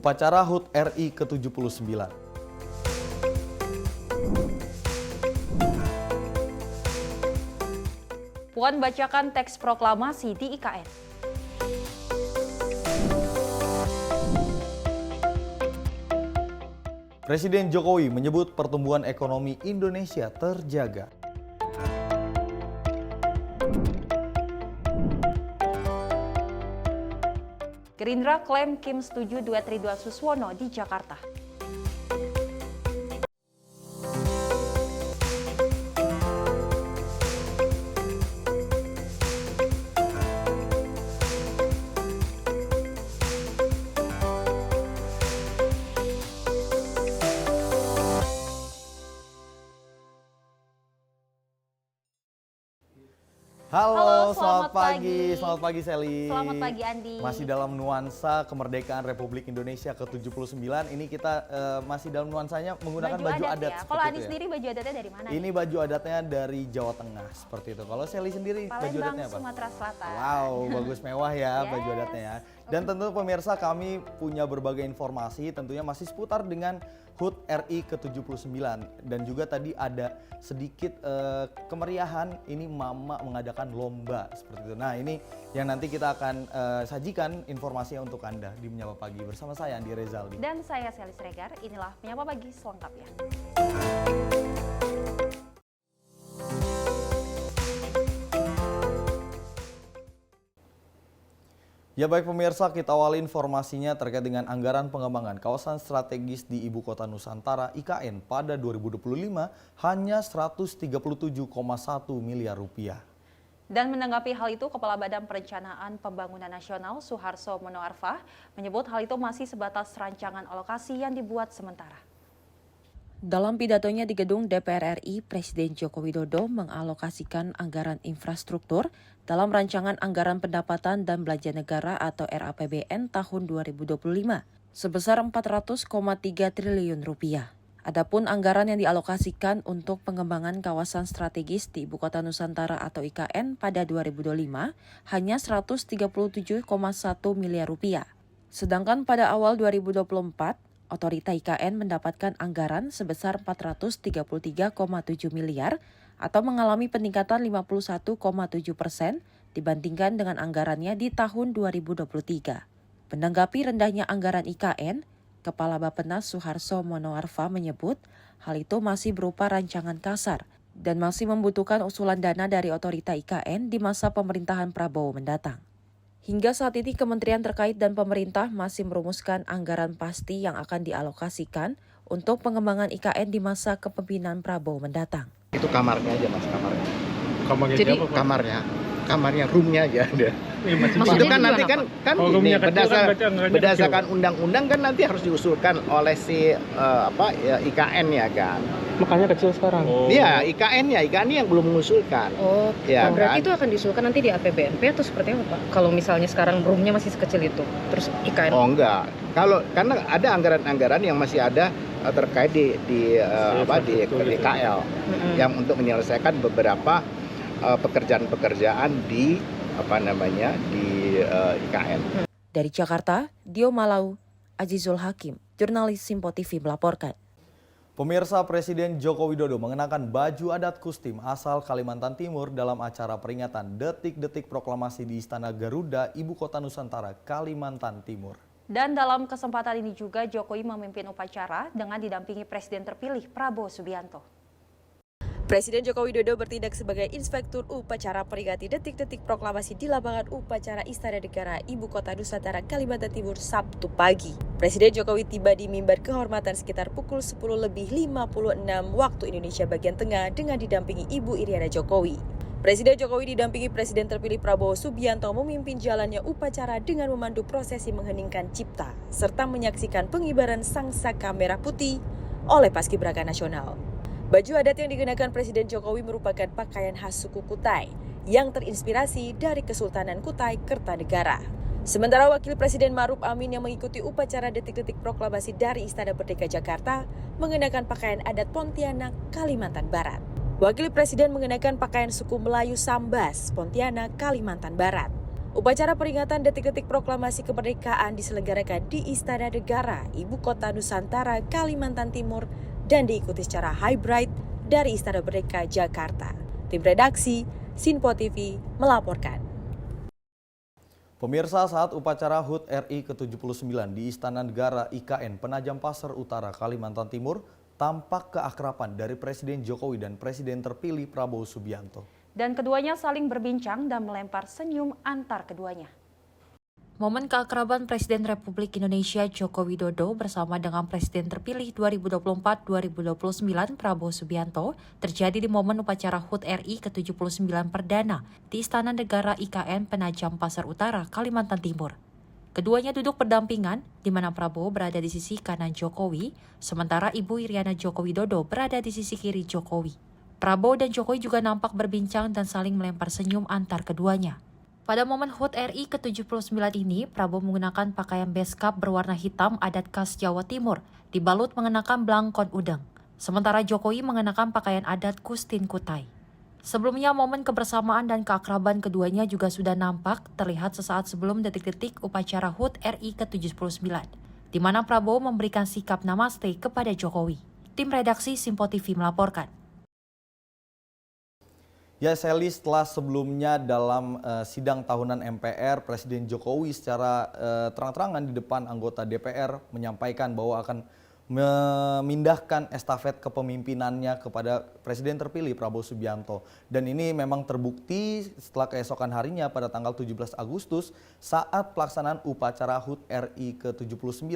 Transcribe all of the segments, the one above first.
upacara HUT RI ke-79. Puan bacakan teks proklamasi di IKN. Presiden Jokowi menyebut pertumbuhan ekonomi Indonesia terjaga. Gerindra klaim Kim setuju duet Ridwan Suswono di Jakarta. Halo, selamat pagi. Selamat pagi Sally. Selamat pagi Andi. Masih dalam nuansa kemerdekaan Republik Indonesia ke-79. Ini kita masih dalam nuansanya menggunakan baju adat. Ya. Kalau Andi sendiri baju adatnya dari mana? Ini baju adatnya dari Jawa Tengah seperti itu. Kalau Sally sendiri baju adatnya apa? Sumatera Selatan. Wow, bagus mewah ya baju adatnya ya. Dan tentu pemirsa kami punya berbagai informasi tentunya masih seputar dengan HUT RI ke-79 dan juga tadi ada sedikit kemeriahan ini Mama mengadakan lomba seperti itu. Nah ini yang nanti kita akan sajikan informasinya untuk Anda di Menyapa Pagi bersama saya Andi Rezaldi. Dan saya Sally Sregar, inilah Menyapa Pagi selengkapnya. Ya baik pemirsa, kita awali informasinya terkait dengan anggaran pengembangan kawasan strategis di Ibu Kota Nusantara IKN pada 2025 hanya 137,1 miliar rupiah. Dan menanggapi hal itu, Kepala Badan Perencanaan Pembangunan Nasional Suharso Monoarfa menyebut hal itu masih sebatas rancangan alokasi yang dibuat sementara. Dalam pidatonya di gedung DPR RI, Presiden Joko Widodo mengalokasikan anggaran infrastruktur dalam rancangan anggaran pendapatan dan belanja negara atau RAPBN tahun 2025 sebesar 400,3 triliun rupiah. Adapun anggaran yang dialokasikan untuk pengembangan kawasan strategis di Ibu Kota Nusantara atau IKN pada 2025 hanya 137,1 miliar rupiah. Sedangkan pada awal 2024, Otorita IKN mendapatkan anggaran sebesar 433,7 miliar atau mengalami peningkatan 51,7% dibandingkan dengan anggarannya di tahun 2023. Menanggapi rendahnya anggaran IKN, Kepala Bappenas Suharso Monoarfa menyebut hal itu masih berupa rancangan kasar dan masih membutuhkan usulan dana dari Otorita IKN di masa pemerintahan Prabowo mendatang. Hingga saat ini kementerian terkait dan pemerintah masih merumuskan anggaran pasti yang akan dialokasikan untuk pengembangan IKN di masa kepemimpinan Prabowo mendatang. Itu kamarnya aja mas, kamarnya. Jadi kamarnya, roomnya aja ada. Ya, Maksudnya kan nanti kan ini berdasarkan kecil. undang-undang kan nanti harus diusulkan oleh si IKN ya kan. Makanya kecil sekarang. Iya, IKN yang belum mengusulkan. Oh, ya, berarti kan? itu akan diusulkan nanti di APBNP atau seperti apa Pak? Kalau misalnya sekarang roomnya masih sekecil itu, terus IKN? Oh enggak, karena ada anggaran-anggaran yang masih ada terkait di KL yang untuk menyelesaikan beberapa pekerjaan-pekerjaan di IKN. Dari Jakarta, Dio Malau, Azizul Hakim, jurnalis Simpo TV melaporkan. Pemirsa, Presiden Joko Widodo mengenakan baju adat Kustim asal Kalimantan Timur dalam acara peringatan detik-detik proklamasi di Istana Garuda, Ibu Kota Nusantara, Kalimantan Timur. Dan dalam kesempatan ini juga Jokowi memimpin upacara dengan didampingi Presiden terpilih Prabowo Subianto. Presiden Joko Widodo bertindak sebagai inspektur upacara peringati detik-detik proklamasi di lapangan upacara Istana Negara Ibu Kota Nusantara Kalimantan Timur Sabtu pagi. Presiden Jokowi tiba di mimbar kehormatan sekitar pukul 10:56 waktu Indonesia bagian tengah dengan didampingi Ibu Iriana Jokowi. Presiden Jokowi didampingi Presiden terpilih Prabowo Subianto memimpin jalannya upacara dengan memandu prosesi mengheningkan cipta serta menyaksikan pengibaran sangsaka merah putih oleh Paskibraka Nasional. Baju adat yang dikenakan Presiden Jokowi merupakan pakaian khas suku Kutai yang terinspirasi dari Kesultanan Kutai Kertanegara. Sementara Wakil Presiden Ma'ruf Amin yang mengikuti upacara detik-detik proklamasi dari Istana Merdeka Jakarta mengenakan pakaian adat Pontianak, Kalimantan Barat. Wakil Presiden mengenakan pakaian suku Melayu Sambas, Pontianak, Kalimantan Barat. Upacara peringatan detik-detik proklamasi kemerdekaan diselenggarakan di Istana Negara, Ibu Kota Nusantara, Kalimantan Timur, dan diikuti secara hybrid dari Istana Merdeka, Jakarta. Tim redaksi, Sinpo TV, melaporkan. Pemirsa, saat upacara HUT RI ke-79 di Istana Negara IKN Penajam Pasar Utara, Kalimantan Timur, tampak keakraban dari Presiden Jokowi dan Presiden terpilih Prabowo Subianto. Dan keduanya saling berbincang dan melempar senyum antar keduanya. Momen keakraban Presiden Republik Indonesia Joko Widodo bersama dengan Presiden terpilih 2024-2029 Prabowo Subianto terjadi di momen upacara HUT RI ke-79 perdana di Istana Negara IKN Penajam Pasar Utara, Kalimantan Timur. Keduanya duduk berdampingan, di mana Prabowo berada di sisi kanan Jokowi, sementara Ibu Iriana Joko Widodo berada di sisi kiri Jokowi. Prabowo dan Jokowi juga nampak berbincang dan saling melempar senyum antar keduanya. Pada momen HUT RI ke-79 ini, Prabowo menggunakan pakaian beskap berwarna hitam adat khas Jawa Timur, dibalut mengenakan blangkon udeng. Sementara Jokowi mengenakan pakaian adat Kustin Kutai. Sebelumnya, momen kebersamaan dan keakraban keduanya juga sudah nampak terlihat sesaat sebelum detik-detik upacara HUT RI ke-79, di mana Prabowo memberikan sikap namaste kepada Jokowi. Tim redaksi Sinpo TV melaporkan. Ya, Sally, setelah sebelumnya dalam sidang tahunan MPR, Presiden Jokowi secara terang-terangan di depan anggota DPR menyampaikan bahwa akan memindahkan estafet kepemimpinannya kepada Presiden terpilih Prabowo Subianto. Dan ini memang terbukti setelah keesokan harinya pada tanggal 17 Agustus saat pelaksanaan upacara HUT RI ke-79.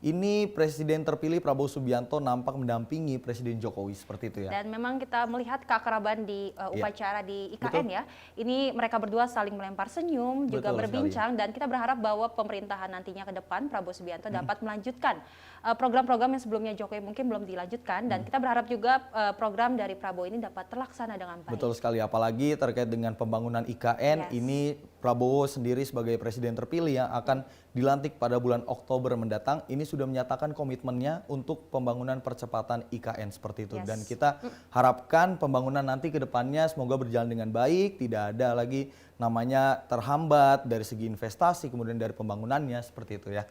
Ini Presiden terpilih Prabowo Subianto nampak mendampingi Presiden Jokowi seperti itu ya. Dan memang kita melihat keakraban di upacara di IKN. Betul. Ya. Ini mereka berdua saling melempar senyum, juga berbincang, dan kita berharap bahwa pemerintahan nantinya ke depan Prabowo Subianto dapat melanjutkan program-program yang sebelumnya Jokowi mungkin belum dilanjutkan, dan kita berharap juga program dari Prabowo ini dapat terlaksana dengan baik. Betul sekali, apalagi terkait dengan pembangunan IKN. Ini Prabowo sendiri sebagai Presiden terpilih yang akan dilantik pada bulan Oktober mendatang, ini sudah menyatakan komitmennya untuk pembangunan percepatan IKN seperti itu. Dan kita harapkan pembangunan nanti ke depannya semoga berjalan dengan baik, tidak ada lagi namanya terhambat dari segi investasi, kemudian dari pembangunannya seperti itu ya.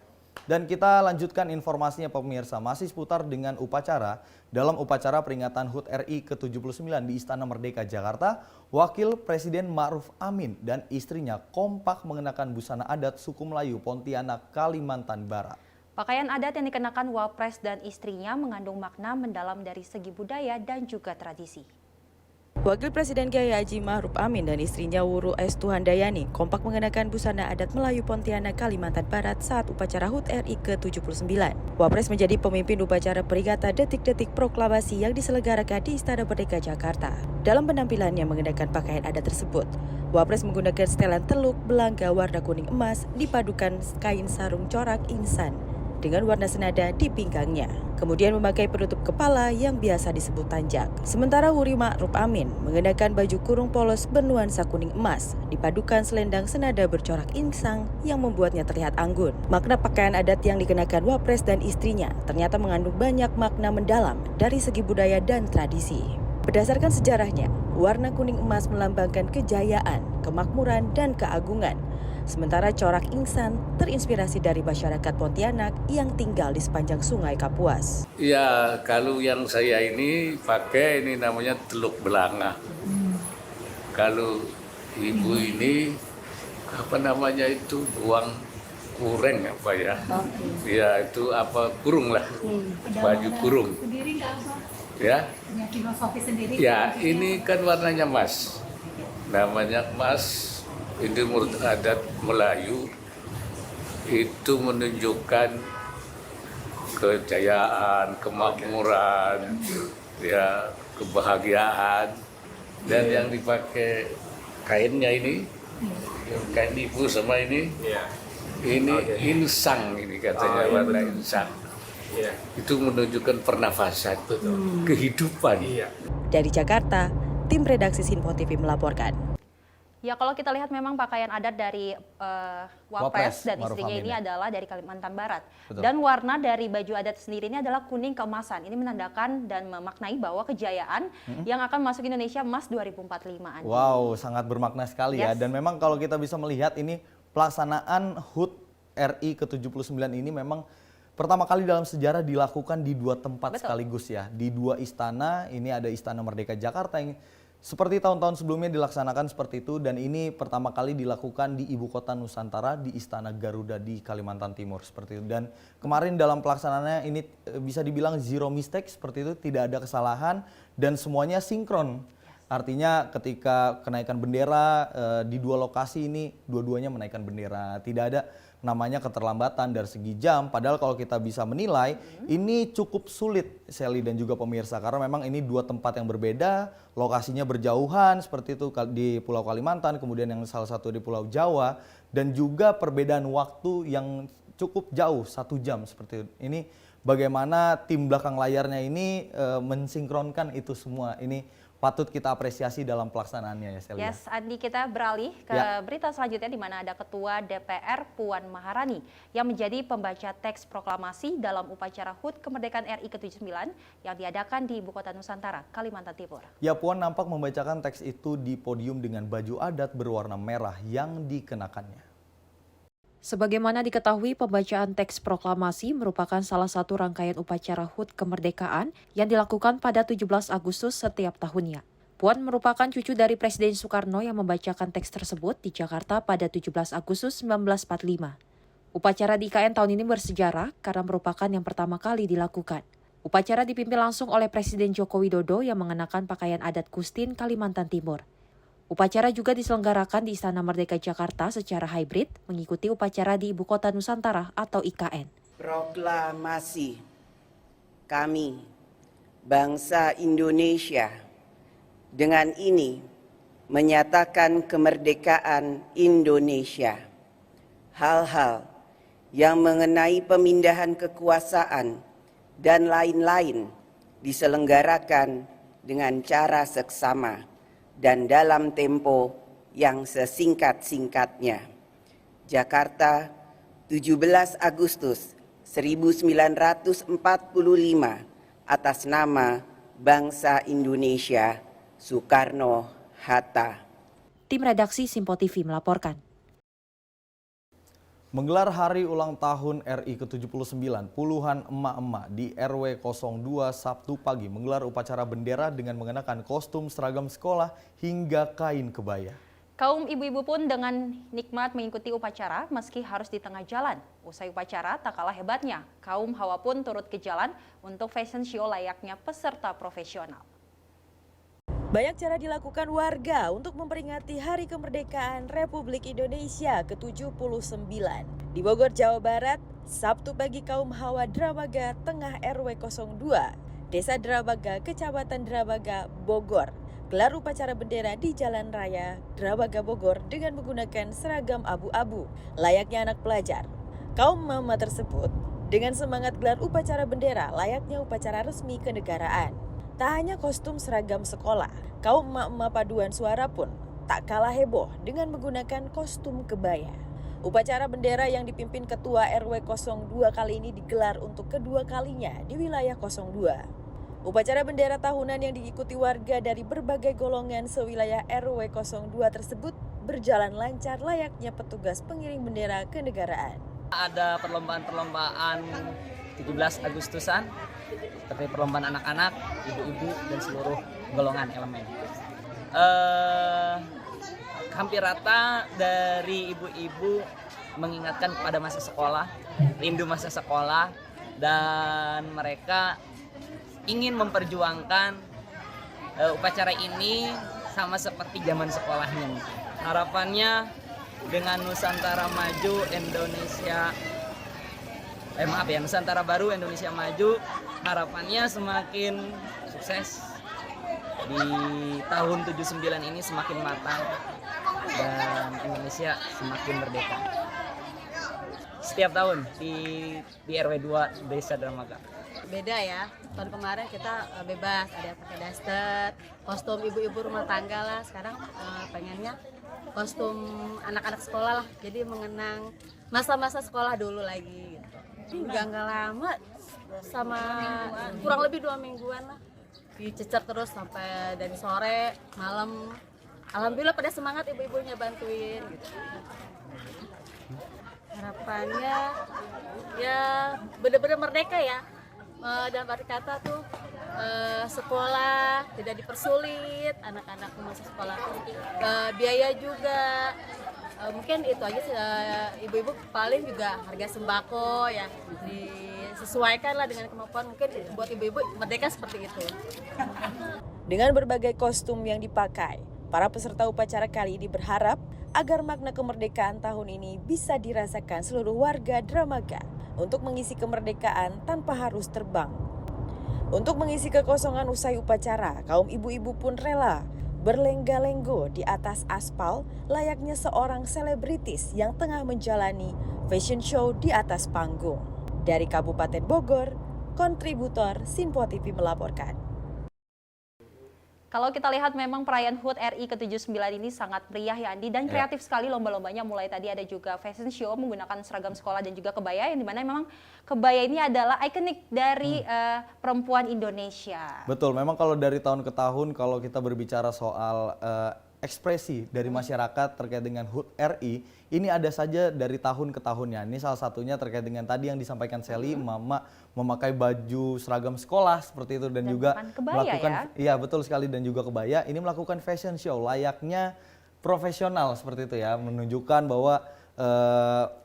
Dan kita lanjutkan informasinya pemirsa, masih seputar dengan upacara. Dalam upacara peringatan HUT RI ke-79 di Istana Merdeka, Jakarta, Wakil Presiden Ma'ruf Amin dan istrinya kompak mengenakan busana adat suku Melayu Pontianak, Kalimantan Barat. Pakaian adat yang dikenakan Wapres dan istrinya mengandung makna mendalam dari segi budaya dan juga tradisi. Wakil Presiden Kiai Haji Ma'ruf Amin dan istrinya Wuru Estuhandayani kompak mengenakan busana adat Melayu Pontianak, Kalimantan Barat saat upacara HUT RI ke-79. Wapres menjadi pemimpin upacara peringatan detik-detik proklamasi yang diselenggarakan di Istana Merdeka, Jakarta. Dalam penampilannya mengenakan pakaian adat tersebut, Wapres menggunakan setelan teluk belangga warna kuning emas dipadukan kain sarung corak insan dengan warna senada di pinggangnya. Kemudian memakai penutup kepala yang biasa disebut tanjak. Sementara Wuri Ma'ruf Amin mengenakan baju kurung polos bernuansa kuning emas, dipadukan selendang senada bercorak insang yang membuatnya terlihat anggun. Makna pakaian adat yang dikenakan Wapres dan istrinya ternyata mengandung banyak makna mendalam dari segi budaya dan tradisi. Berdasarkan sejarahnya, warna kuning emas melambangkan kejayaan, kemakmuran, dan keagungan. Sementara corak insan terinspirasi dari masyarakat Pontianak yang tinggal di sepanjang Sungai Kapuas. Ya, kalau yang saya ini pakai ini namanya teluk belanga. Kalau ibu ini apa namanya itu buang kureng apa ya? Ya itu apa kurung lah, baju kurung. Ya, filosofi sendiri. Ya, ini kan warnanya emas, namanya emas. Ini menurut adat Melayu itu menunjukkan kejayaan, kemakmuran, ya kebahagiaan. Dan yang dipakai kainnya ini, kain ibu sama ini insang ini katanya warna insang. Itu menunjukkan pernafasan, kehidupan. Dari Jakarta, tim redaksi Sinpo TV melaporkan. Ya, kalau kita lihat memang pakaian adat dari Wapres dan Maruf istrinya Amin, ini ya. adalah dari Kalimantan Barat. Betul. Dan warna dari baju adat sendiri ini adalah kuning keemasan. Ini menandakan dan memaknai bahwa kejayaan yang akan masuk Indonesia emas 2045. Andi. Wow, sangat bermakna sekali ya. Yes. Dan memang kalau kita bisa melihat ini pelaksanaan HUT RI ke-79 ini memang pertama kali dalam sejarah dilakukan di 2 tempat Betul. sekaligus ya. Di 2 istana, ini ada Istana Merdeka Jakarta yang seperti tahun-tahun sebelumnya dilaksanakan seperti itu, dan ini pertama kali dilakukan di Ibu Kota Nusantara di Istana Garuda di Kalimantan Timur seperti itu. Dan kemarin dalam pelaksanaannya ini bisa dibilang zero mistake seperti itu, tidak ada kesalahan dan semuanya sinkron. Artinya ketika kenaikan bendera di 2 lokasi ini dua-duanya menaikkan bendera, tidak ada namanya keterlambatan dari segi jam. Padahal kalau kita bisa menilai ini cukup sulit, Sally dan juga pemirsa, karena memang ini 2 tempat yang berbeda, lokasinya berjauhan seperti itu di Pulau Kalimantan, kemudian yang salah satu di Pulau Jawa, dan juga perbedaan waktu yang cukup jauh 1 jam seperti itu. Ini bagaimana tim belakang layarnya ini mensinkronkan itu semua. Ini patut kita apresiasi dalam pelaksanaannya ya, Sally. Yes, Andi, kita beralih ke Ya. berita selanjutnya di mana ada Ketua DPR Puan Maharani yang menjadi pembaca teks proklamasi dalam upacara HUT Kemerdekaan RI ke-79 yang diadakan di Ibu Kota Nusantara, Kalimantan Timur. Ya, Puan nampak membacakan teks itu di podium dengan baju adat berwarna merah yang dikenakannya. Sebagaimana diketahui, pembacaan teks proklamasi merupakan salah satu rangkaian upacara HUT kemerdekaan yang dilakukan pada 17 Agustus setiap tahunnya. Puan merupakan cucu dari Presiden Soekarno yang membacakan teks tersebut di Jakarta pada 17 Agustus 1945. Upacara di IKN tahun ini bersejarah karena merupakan yang pertama kali dilakukan. Upacara dipimpin langsung oleh Presiden Joko Widodo yang mengenakan pakaian adat Kustin, Kalimantan Timur. Upacara juga diselenggarakan di Istana Merdeka Jakarta secara hybrid, mengikuti upacara di Ibu Kota Nusantara atau IKN. Proklamasi kami, bangsa Indonesia, dengan ini menyatakan kemerdekaan Indonesia. Hal-hal yang mengenai pemindahan kekuasaan dan lain-lain diselenggarakan dengan cara seksama dan dalam tempo yang sesingkat-singkatnya. Jakarta, 17 Agustus 1945, atas nama bangsa Indonesia, Soekarno-Hatta. Tim redaksi Simpo TV melaporkan. Menggelar hari ulang tahun RI ke-79, puluhan emak-emak di RW 02 Sabtu pagi menggelar upacara bendera dengan mengenakan kostum seragam sekolah hingga kain kebaya. Kaum ibu-ibu pun dengan nikmat mengikuti upacara meski harus di tengah jalan. Usai upacara, tak kalah hebatnya, kaum hawa pun turut ke jalan untuk fashion show layaknya peserta profesional. Banyak cara dilakukan warga untuk memperingati Hari Kemerdekaan Republik Indonesia ke-79. Di Bogor, Jawa Barat, Sabtu pagi kaum hawa Drabaga Tengah RW 02, Desa Drabaga, Kecamatan Drabaga, Bogor, gelar upacara bendera di Jalan Raya Drabaga Bogor dengan menggunakan seragam abu-abu, layaknya anak pelajar. Kaum mama tersebut dengan semangat gelar upacara bendera layaknya upacara resmi kenegaraan. Tak hanya kostum seragam sekolah, kaum emak-emak paduan suara pun tak kalah heboh dengan menggunakan kostum kebaya. Upacara bendera yang dipimpin Ketua RW 02 kali ini digelar untuk kedua kalinya di wilayah 02. Upacara bendera tahunan yang diikuti warga dari berbagai golongan sewilayah RW 02 tersebut berjalan lancar layaknya petugas pengiring bendera kenegaraan. Ada perlombaan 17 Agustusan, seperti perlombaan anak-anak, ibu-ibu, dan seluruh golongan elemen. Hampir rata dari ibu-ibu mengingatkan pada masa sekolah, rindu masa sekolah, dan mereka ingin memperjuangkan upacara ini sama seperti zaman sekolahnya. Harapannya dengan Nusantara Maju Indonesia, Nusantara Baru Indonesia Maju, harapannya semakin sukses di tahun 79 ini, semakin matang dan Indonesia semakin merdeka. Setiap tahun di RW 2 Desa Drabaga. beda ya. Tahun kemarin kita bebas, ada yang pakai daster, kostum ibu-ibu rumah tangga lah. Sekarang pengennya kostum anak-anak sekolah lah. Jadi mengenang masa-masa sekolah dulu lagi gitu. Nggak lama, sama kurang lebih 2 mingguan lah. Dicecer terus sampai dari sore, malam. Alhamdulillah pada semangat ibu-ibunya bantuin gitu. Harapannya ya benar-benar merdeka ya, dalam arti kata tuh sekolah tidak dipersulit, anak-anak masuk sekolah tuh biaya juga, mungkin itu aja sih, ibu-ibu paling juga harga sembako ya disesuaikan lah dengan kemampuan, mungkin buat ibu-ibu merdeka seperti itu. Dengan berbagai kostum yang dipakai, para peserta upacara kali ini berharap agar makna kemerdekaan tahun ini bisa dirasakan seluruh warga Dramaga untuk mengisi kemerdekaan tanpa harus terbang. Untuk mengisi kekosongan usai upacara, kaum ibu-ibu pun rela berlenggak-lenggo di atas aspal layaknya seorang selebritis yang tengah menjalani fashion show di atas panggung. Dari Kabupaten Bogor, kontributor Sinpo TV melaporkan. Kalau kita lihat memang perayaan HUT RI ke-79 ini sangat meriah ya Andi, dan kreatif sekali lomba-lombanya. Mulai tadi ada juga fashion show menggunakan seragam sekolah dan juga kebaya, yang dimana memang kebaya ini adalah ikonik dari perempuan Indonesia. Betul, memang kalau dari tahun ke tahun kalau kita berbicara soal ekspresi dari masyarakat terkait dengan HUT RI, ini ada saja dari tahun ke tahunnya. Ini salah satunya terkait dengan tadi yang disampaikan Sally, Mama memakai baju seragam sekolah seperti itu dan juga melakukan, iya betul sekali, dan juga kebaya. Ini melakukan fashion show layaknya profesional seperti itu ya, menunjukkan bahwa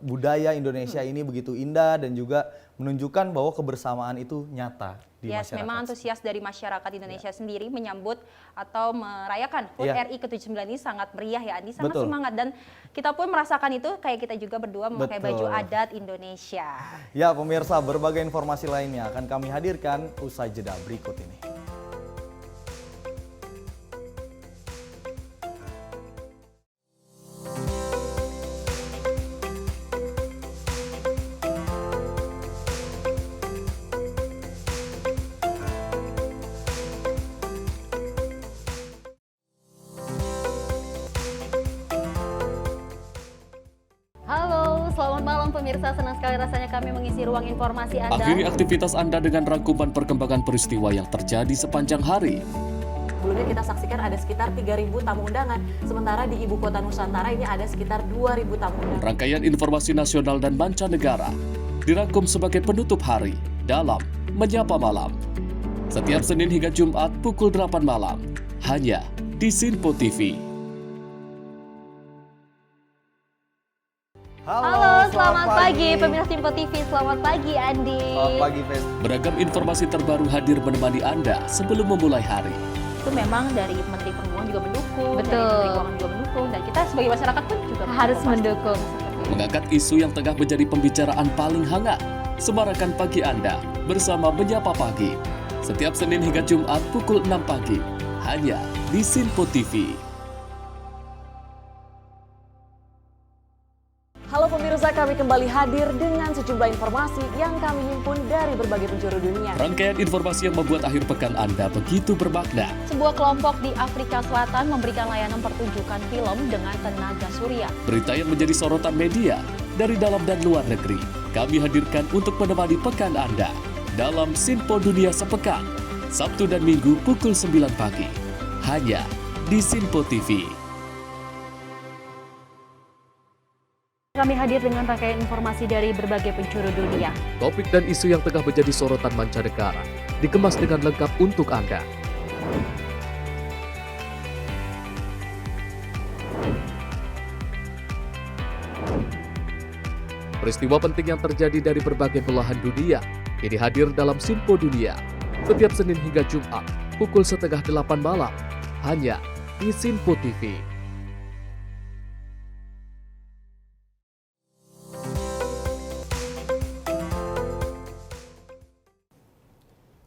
budaya Indonesia ini begitu indah dan juga menunjukkan bahwa kebersamaan itu nyata di masyarakat. Memang antusias dari masyarakat Indonesia sendiri menyambut atau merayakan HUT RI ke-79 ini sangat meriah ya Andi, sangat semangat, dan kita pun merasakan itu kayak kita juga berdua memakai baju adat Indonesia. Ya pemirsa, berbagai informasi lainnya akan kami hadirkan usai jeda berikut ini. Selamat malam pemirsa, senang sekali rasanya kami mengisi ruang informasi Anda. Akhiri aktivitas Anda dengan rangkuman perkembangan peristiwa yang terjadi sepanjang hari. Sebelumnya kita saksikan ada sekitar 3.000 tamu undangan, sementara di Ibu Kota Nusantara ini ada sekitar 2.000 tamu undangan. Rangkaian informasi nasional dan mancanegara dirangkum sebagai penutup hari dalam Menyapa Malam. Setiap Senin hingga Jumat pukul 8 malam, hanya di Sinpo TV. Halo, selamat pagi pemirsa Sinpo TV, selamat pagi Andi. Selamat pagi Fes. Beragam informasi terbaru hadir menemani Anda sebelum memulai hari. Itu memang dari Menteri Perhubungan juga mendukung, betul, dari Menteri Keuangan juga mendukung, dan kita sebagai masyarakat pun juga harus mendukung. Mengangkat isu yang tengah menjadi pembicaraan paling hangat, semarakan pagi Anda bersama Menyapa Pagi. Setiap Senin hingga Jumat pukul 6 pagi, hanya di Sinpo TV. Halo pemirsa, kami kembali hadir dengan sejumlah informasi yang kami himpun dari berbagai penjuru dunia. Rangkaian informasi yang membuat akhir pekan Anda begitu bermakna. Sebuah kelompok di Afrika Selatan memberikan layanan pertunjukan film dengan tenaga surya. Berita yang menjadi sorotan media dari dalam dan luar negeri, kami hadirkan untuk menemani pekan Anda dalam Sinpo Dunia Sepekan, Sabtu dan Minggu pukul 9 pagi, hanya di Sinpo TV. Kami hadir dengan rangkaian informasi dari berbagai penjuru dunia. Topik dan isu yang tengah menjadi sorotan mancanegara dikemas dengan lengkap untuk Anda. Peristiwa penting yang terjadi dari berbagai belahan dunia ini hadir dalam Sinpo Dunia setiap Senin hingga Jumat pukul 7:30 malam, hanya di Sinpo TV.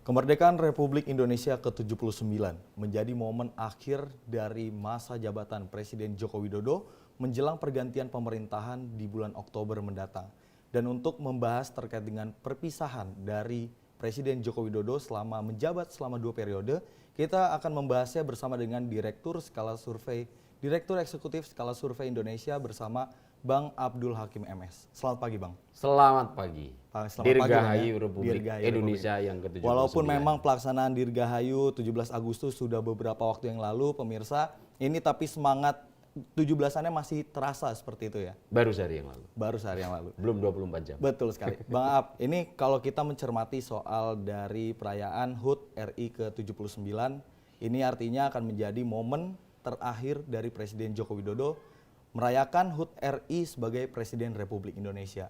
Kemerdekaan Republik Indonesia ke-79 menjadi momen akhir dari masa jabatan Presiden Joko Widodo menjelang pergantian pemerintahan di bulan Oktober mendatang. Dan untuk membahas terkait dengan perpisahan dari Presiden Joko Widodo selama menjabat selama 2 periode. Kita akan membahasnya bersama dengan Direktur Eksekutif Skala Survei Indonesia bersama Bang Abdul Hakim MS. Selamat pagi, Bang. Selamat pagi. Dirgahayu Republik Indonesia yang ke-79. Walaupun memang pelaksanaan Dirgahayu 17 Agustus sudah beberapa waktu yang lalu, pemirsa, ini tapi semangat 17-annya masih terasa seperti itu ya? Baru sehari yang lalu. Baru sehari yang lalu. Belum 24 jam. Betul sekali. Bang Ab, ini kalau kita mencermati soal dari perayaan HUT RI ke-79, ini artinya akan menjadi momen terakhir dari Presiden Joko Widodo merayakan HUT RI sebagai Presiden Republik Indonesia.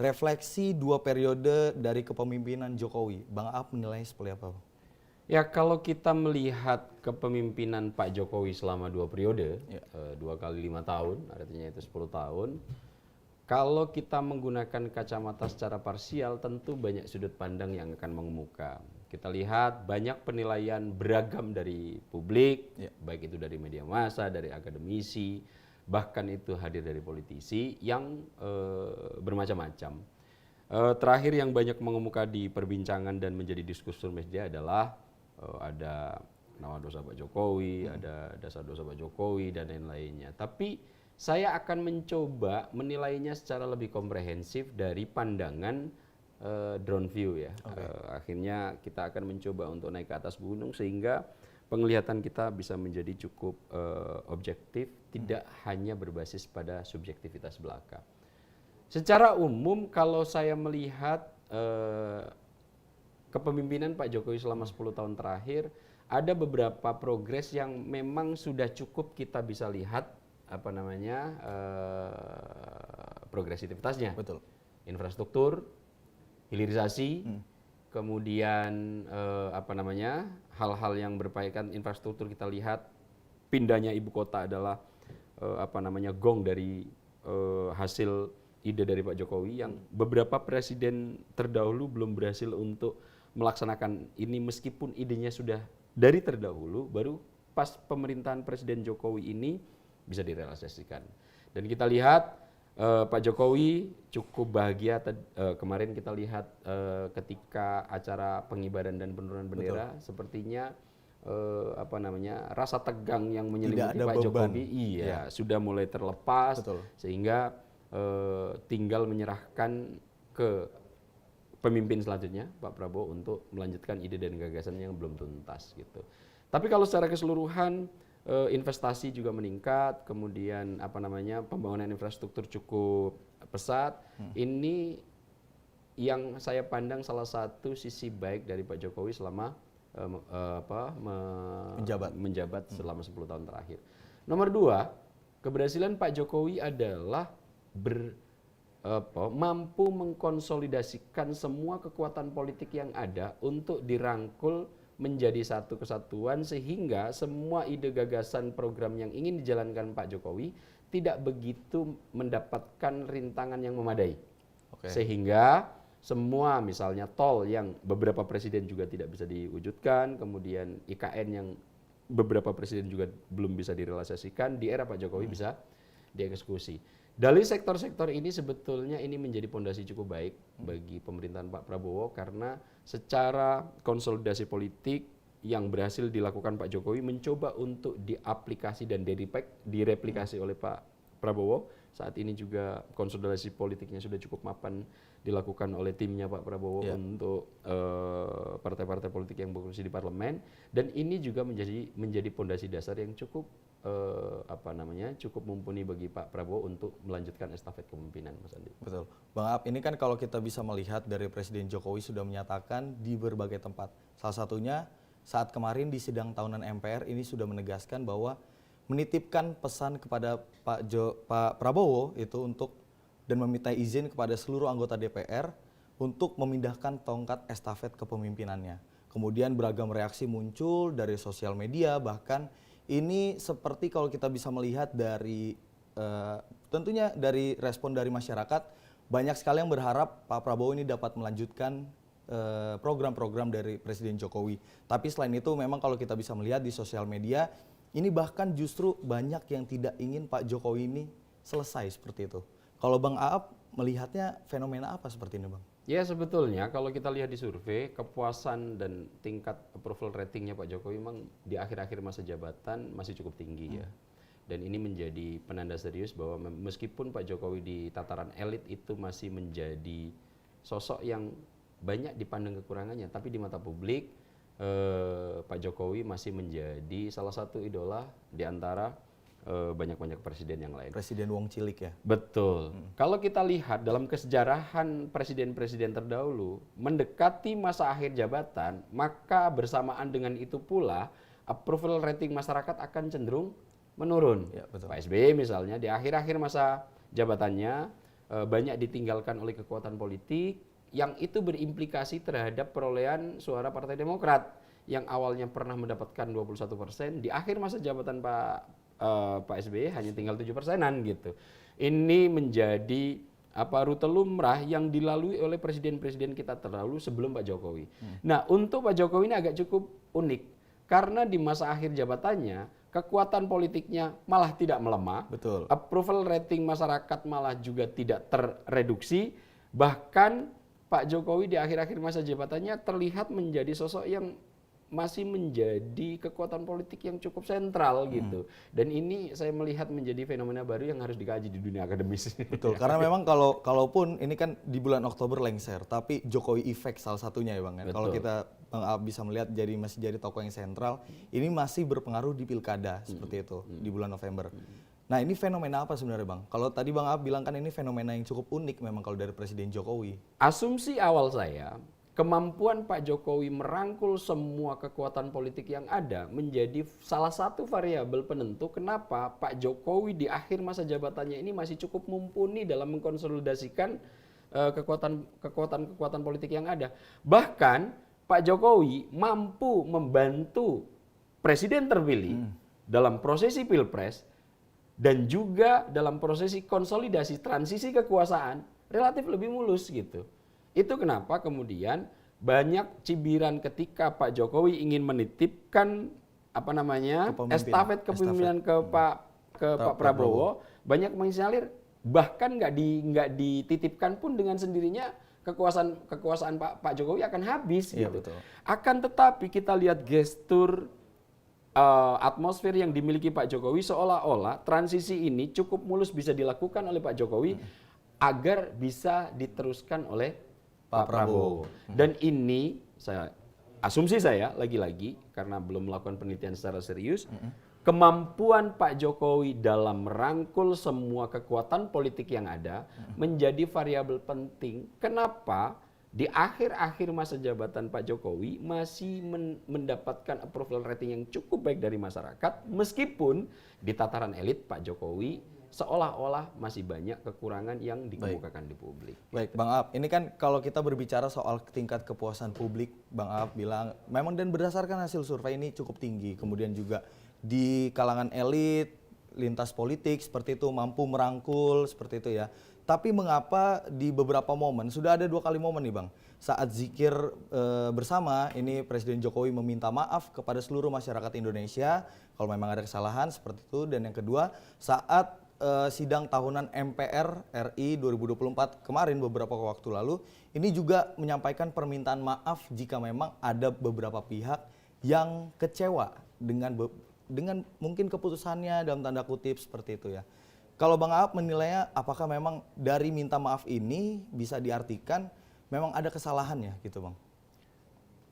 Refleksi 2 periode dari kepemimpinan Jokowi, Bang Ab menilai seperti apa? Ya, kalau kita melihat kepemimpinan Pak Jokowi selama 2 periode, 2 kali 5 tahun, artinya itu 10 tahun. Kalau kita menggunakan kacamata secara parsial, tentu banyak sudut pandang yang akan mengemuka. Kita lihat banyak penilaian beragam dari publik, baik itu dari media massa, dari akademisi, bahkan itu hadir dari politisi yang bermacam-macam. Terakhir yang banyak mengemuka di perbincangan dan menjadi diskursus media adalah ada nama dosa Pak Jokowi, ada dasar dosa Pak Jokowi, dan lain-lainnya. Tapi saya akan mencoba menilainya secara lebih komprehensif dari pandangan drone view ya. Akhirnya kita akan mencoba untuk naik ke atas gunung sehingga penglihatan kita bisa menjadi cukup objektif, tidak hanya berbasis pada subjektivitas belaka. Secara umum kalau saya melihat kepemimpinan Pak Jokowi selama 10 tahun terakhir, ada beberapa progres yang memang sudah cukup kita bisa lihat progresivitasnya. Betul. Infrastruktur, hilirisasi, kemudian hal-hal yang berkaitan infrastruktur kita lihat pindahnya ibu kota adalah gong dari hasil ide dari Pak Jokowi yang beberapa presiden terdahulu belum berhasil untuk melaksanakan ini meskipun idenya sudah dari terdahulu, baru pas pemerintahan Presiden Jokowi ini bisa direalisasikan. Dan kita lihat Pak Jokowi cukup bahagia kemarin kita lihat ketika acara pengibaran dan penurunan bendera. Betul. Sepertinya rasa tegang yang menyelimuti Pak Jokowi sudah mulai terlepas. Betul. Sehingga tinggal menyerahkan ke pemimpin selanjutnya Pak Prabowo untuk melanjutkan ide dan gagasan yang belum tuntas gitu. Tapi kalau secara keseluruhan investasi juga meningkat, kemudian pembangunan infrastruktur cukup pesat. Ini yang saya pandang salah satu sisi baik dari Pak Jokowi selama menjabat selama 10 tahun terakhir. Nomor 2, keberhasilan Pak Jokowi adalah mampu mengkonsolidasikan semua kekuatan politik yang ada untuk dirangkul menjadi satu kesatuan sehingga semua ide gagasan program yang ingin dijalankan Pak Jokowi tidak begitu mendapatkan rintangan yang memadai. Sehingga semua misalnya tol yang beberapa presiden juga tidak bisa diwujudkan, kemudian IKN yang beberapa presiden juga belum bisa direalisasikan, di era Pak Jokowi bisa dieksekusi. Dari sektor-sektor ini sebetulnya ini menjadi pondasi cukup baik bagi pemerintahan Pak Prabowo karena secara konsolidasi politik yang berhasil dilakukan Pak Jokowi mencoba untuk diaplikasi dan direplikasi oleh Pak Prabowo. Saat ini juga konsolidasi politiknya sudah cukup mapan dilakukan oleh timnya Pak Prabowo untuk partai-partai politik yang berkursi di parlemen, dan ini juga menjadi pondasi dasar yang cukup cukup mumpuni bagi Pak Prabowo untuk melanjutkan estafet kepemimpinan, Mas Andi. Betul. Bang Ab, ini kan kalau kita bisa melihat dari Presiden Jokowi sudah menyatakan di berbagai tempat. Salah satunya saat kemarin di sidang tahunan MPR ini sudah menegaskan bahwa menitipkan pesan kepada Pak Prabowo itu untuk dan meminta izin kepada seluruh anggota DPR untuk memindahkan tongkat estafet kepemimpinannya. Kemudian beragam reaksi muncul dari sosial media, bahkan ini seperti kalau kita bisa melihat dari tentunya dari respon dari masyarakat, banyak sekali yang berharap Pak Prabowo ini dapat melanjutkan program-program dari Presiden Jokowi. Tapi selain itu memang kalau kita bisa melihat di sosial media, ini bahkan justru banyak yang tidak ingin Pak Jokowi ini selesai seperti itu. Kalau Bang Aap melihatnya fenomena apa seperti ini, Bang? Ya sebetulnya kalau kita lihat di survei, kepuasan dan tingkat approval ratingnya Pak Jokowi memang di akhir-akhir masa jabatan masih cukup tinggi ya. Dan ini menjadi penanda serius bahwa meskipun Pak Jokowi di tataran elit itu masih menjadi sosok yang banyak dipandang kekurangannya, tapi di mata publik Pak Jokowi masih menjadi salah satu idola di antara banyak-banyak presiden yang lain. Presiden Wong Cilik ya? Betul. Kalau kita lihat dalam kesejarahan presiden-presiden terdahulu, mendekati masa akhir jabatan, maka bersamaan dengan itu pula approval rating masyarakat akan cenderung menurun. Ya, betul. Pak SBY misalnya di akhir-akhir masa jabatannya banyak ditinggalkan oleh kekuatan politik yang itu berimplikasi terhadap perolehan suara Partai Demokrat yang awalnya pernah mendapatkan 21%, di akhir masa jabatan Pak SBY hanya tinggal 7%-an gitu. Ini menjadi rute lumrah yang dilalui oleh presiden-presiden kita terdahulu sebelum Pak Jokowi. Nah, untuk Pak Jokowi ini agak cukup unik karena di masa akhir jabatannya kekuatan politiknya malah tidak melemah. Betul. Approval rating masyarakat malah juga tidak terreduksi. Bahkan Pak Jokowi di akhir-akhir masa jabatannya terlihat menjadi sosok yang masih menjadi kekuatan politik yang cukup sentral gitu. Dan ini saya melihat menjadi fenomena baru yang harus dikaji di dunia akademis. Betul, karena memang kalaupun ini kan di bulan Oktober lengser, tapi Jokowi effect salah satunya ya Bang. Kalau kita bisa melihat masih jadi tokoh yang sentral, ini masih berpengaruh di pilkada seperti itu di bulan November. Nah, ini fenomena apa sebenarnya Bang? Kalau tadi Bang Ab bilang kan ini fenomena yang cukup unik memang kalau dari Presiden Jokowi. Asumsi awal saya, kemampuan Pak Jokowi merangkul semua kekuatan politik yang ada menjadi salah satu variabel penentu kenapa Pak Jokowi di akhir masa jabatannya ini masih cukup mumpuni dalam mengkonsolidasikan kekuatan politik yang ada. Bahkan Pak Jokowi mampu membantu presiden terpilih dalam prosesi pilpres dan juga dalam prosesi konsolidasi transisi kekuasaan relatif lebih mulus gitu. Itu kenapa kemudian banyak cibiran ketika Pak Jokowi ingin menitipkan estafet kepemimpinan ke Pak Prabowo, banyak menginyalir bahkan nggak dititipkan pun dengan sendirinya kekuasaan Pak Jokowi akan habis gitu. Betul. Akan tetapi kita lihat gestur atmosfer yang dimiliki Pak Jokowi seolah-olah transisi ini cukup mulus bisa dilakukan oleh Pak Jokowi agar bisa diteruskan oleh Pak Prabowo. Dan ini asumsi saya lagi-lagi karena belum melakukan penelitian secara serius, kemampuan Pak Jokowi dalam merangkul semua kekuatan politik yang ada menjadi variabel penting. Kenapa di akhir-akhir masa jabatan Pak Jokowi masih mendapatkan approval rating yang cukup baik dari masyarakat, meskipun di tataran elit Pak Jokowi seolah-olah masih banyak kekurangan yang dikemukakan di publik. Baik, Bang Ab, ini kan kalau kita berbicara soal tingkat kepuasan publik, Bang Ab bilang memang dan berdasarkan hasil survei ini cukup tinggi. Kemudian juga di kalangan elit, lintas politik seperti itu mampu merangkul seperti itu ya. Tapi mengapa di beberapa momen, sudah ada 2 kali momen nih Bang, saat zikir bersama ini Presiden Jokowi meminta maaf kepada seluruh masyarakat Indonesia kalau memang ada kesalahan seperti itu. Dan yang kedua saat sidang tahunan MPR RI 2024 kemarin beberapa waktu lalu, ini juga menyampaikan permintaan maaf jika memang ada beberapa pihak yang kecewa dengan mungkin keputusannya dalam tanda kutip seperti itu ya. Kalau Bang Aap menilainya apakah memang dari minta maaf ini bisa diartikan memang ada kesalahannya gitu Bang?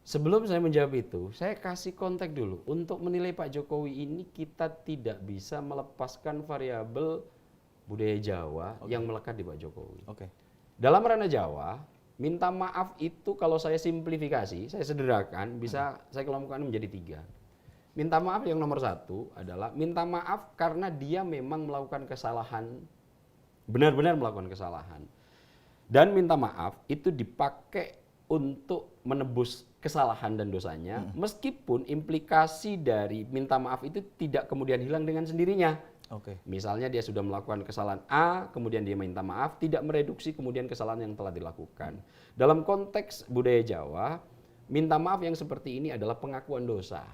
Sebelum saya menjawab itu, saya kasih konteks dulu. Untuk menilai Pak Jokowi ini kita tidak bisa melepaskan variabel budaya Jawa yang melekat di Pak Jokowi. Dalam ranah Jawa, minta maaf itu kalau saya simplifikasi, saya sederhanakan, bisa saya kelompokkan menjadi 3. Minta maaf yang nomor 1 adalah minta maaf karena dia memang melakukan kesalahan, benar-benar melakukan kesalahan. Dan minta maaf itu dipakai untuk menebus kesalahan dan dosanya, meskipun implikasi dari minta maaf itu tidak kemudian hilang dengan sendirinya. Misalnya dia sudah melakukan kesalahan A, kemudian dia minta maaf, tidak mereduksi kemudian kesalahan yang telah dilakukan. Dalam konteks budaya Jawa, minta maaf yang seperti ini adalah pengakuan dosa.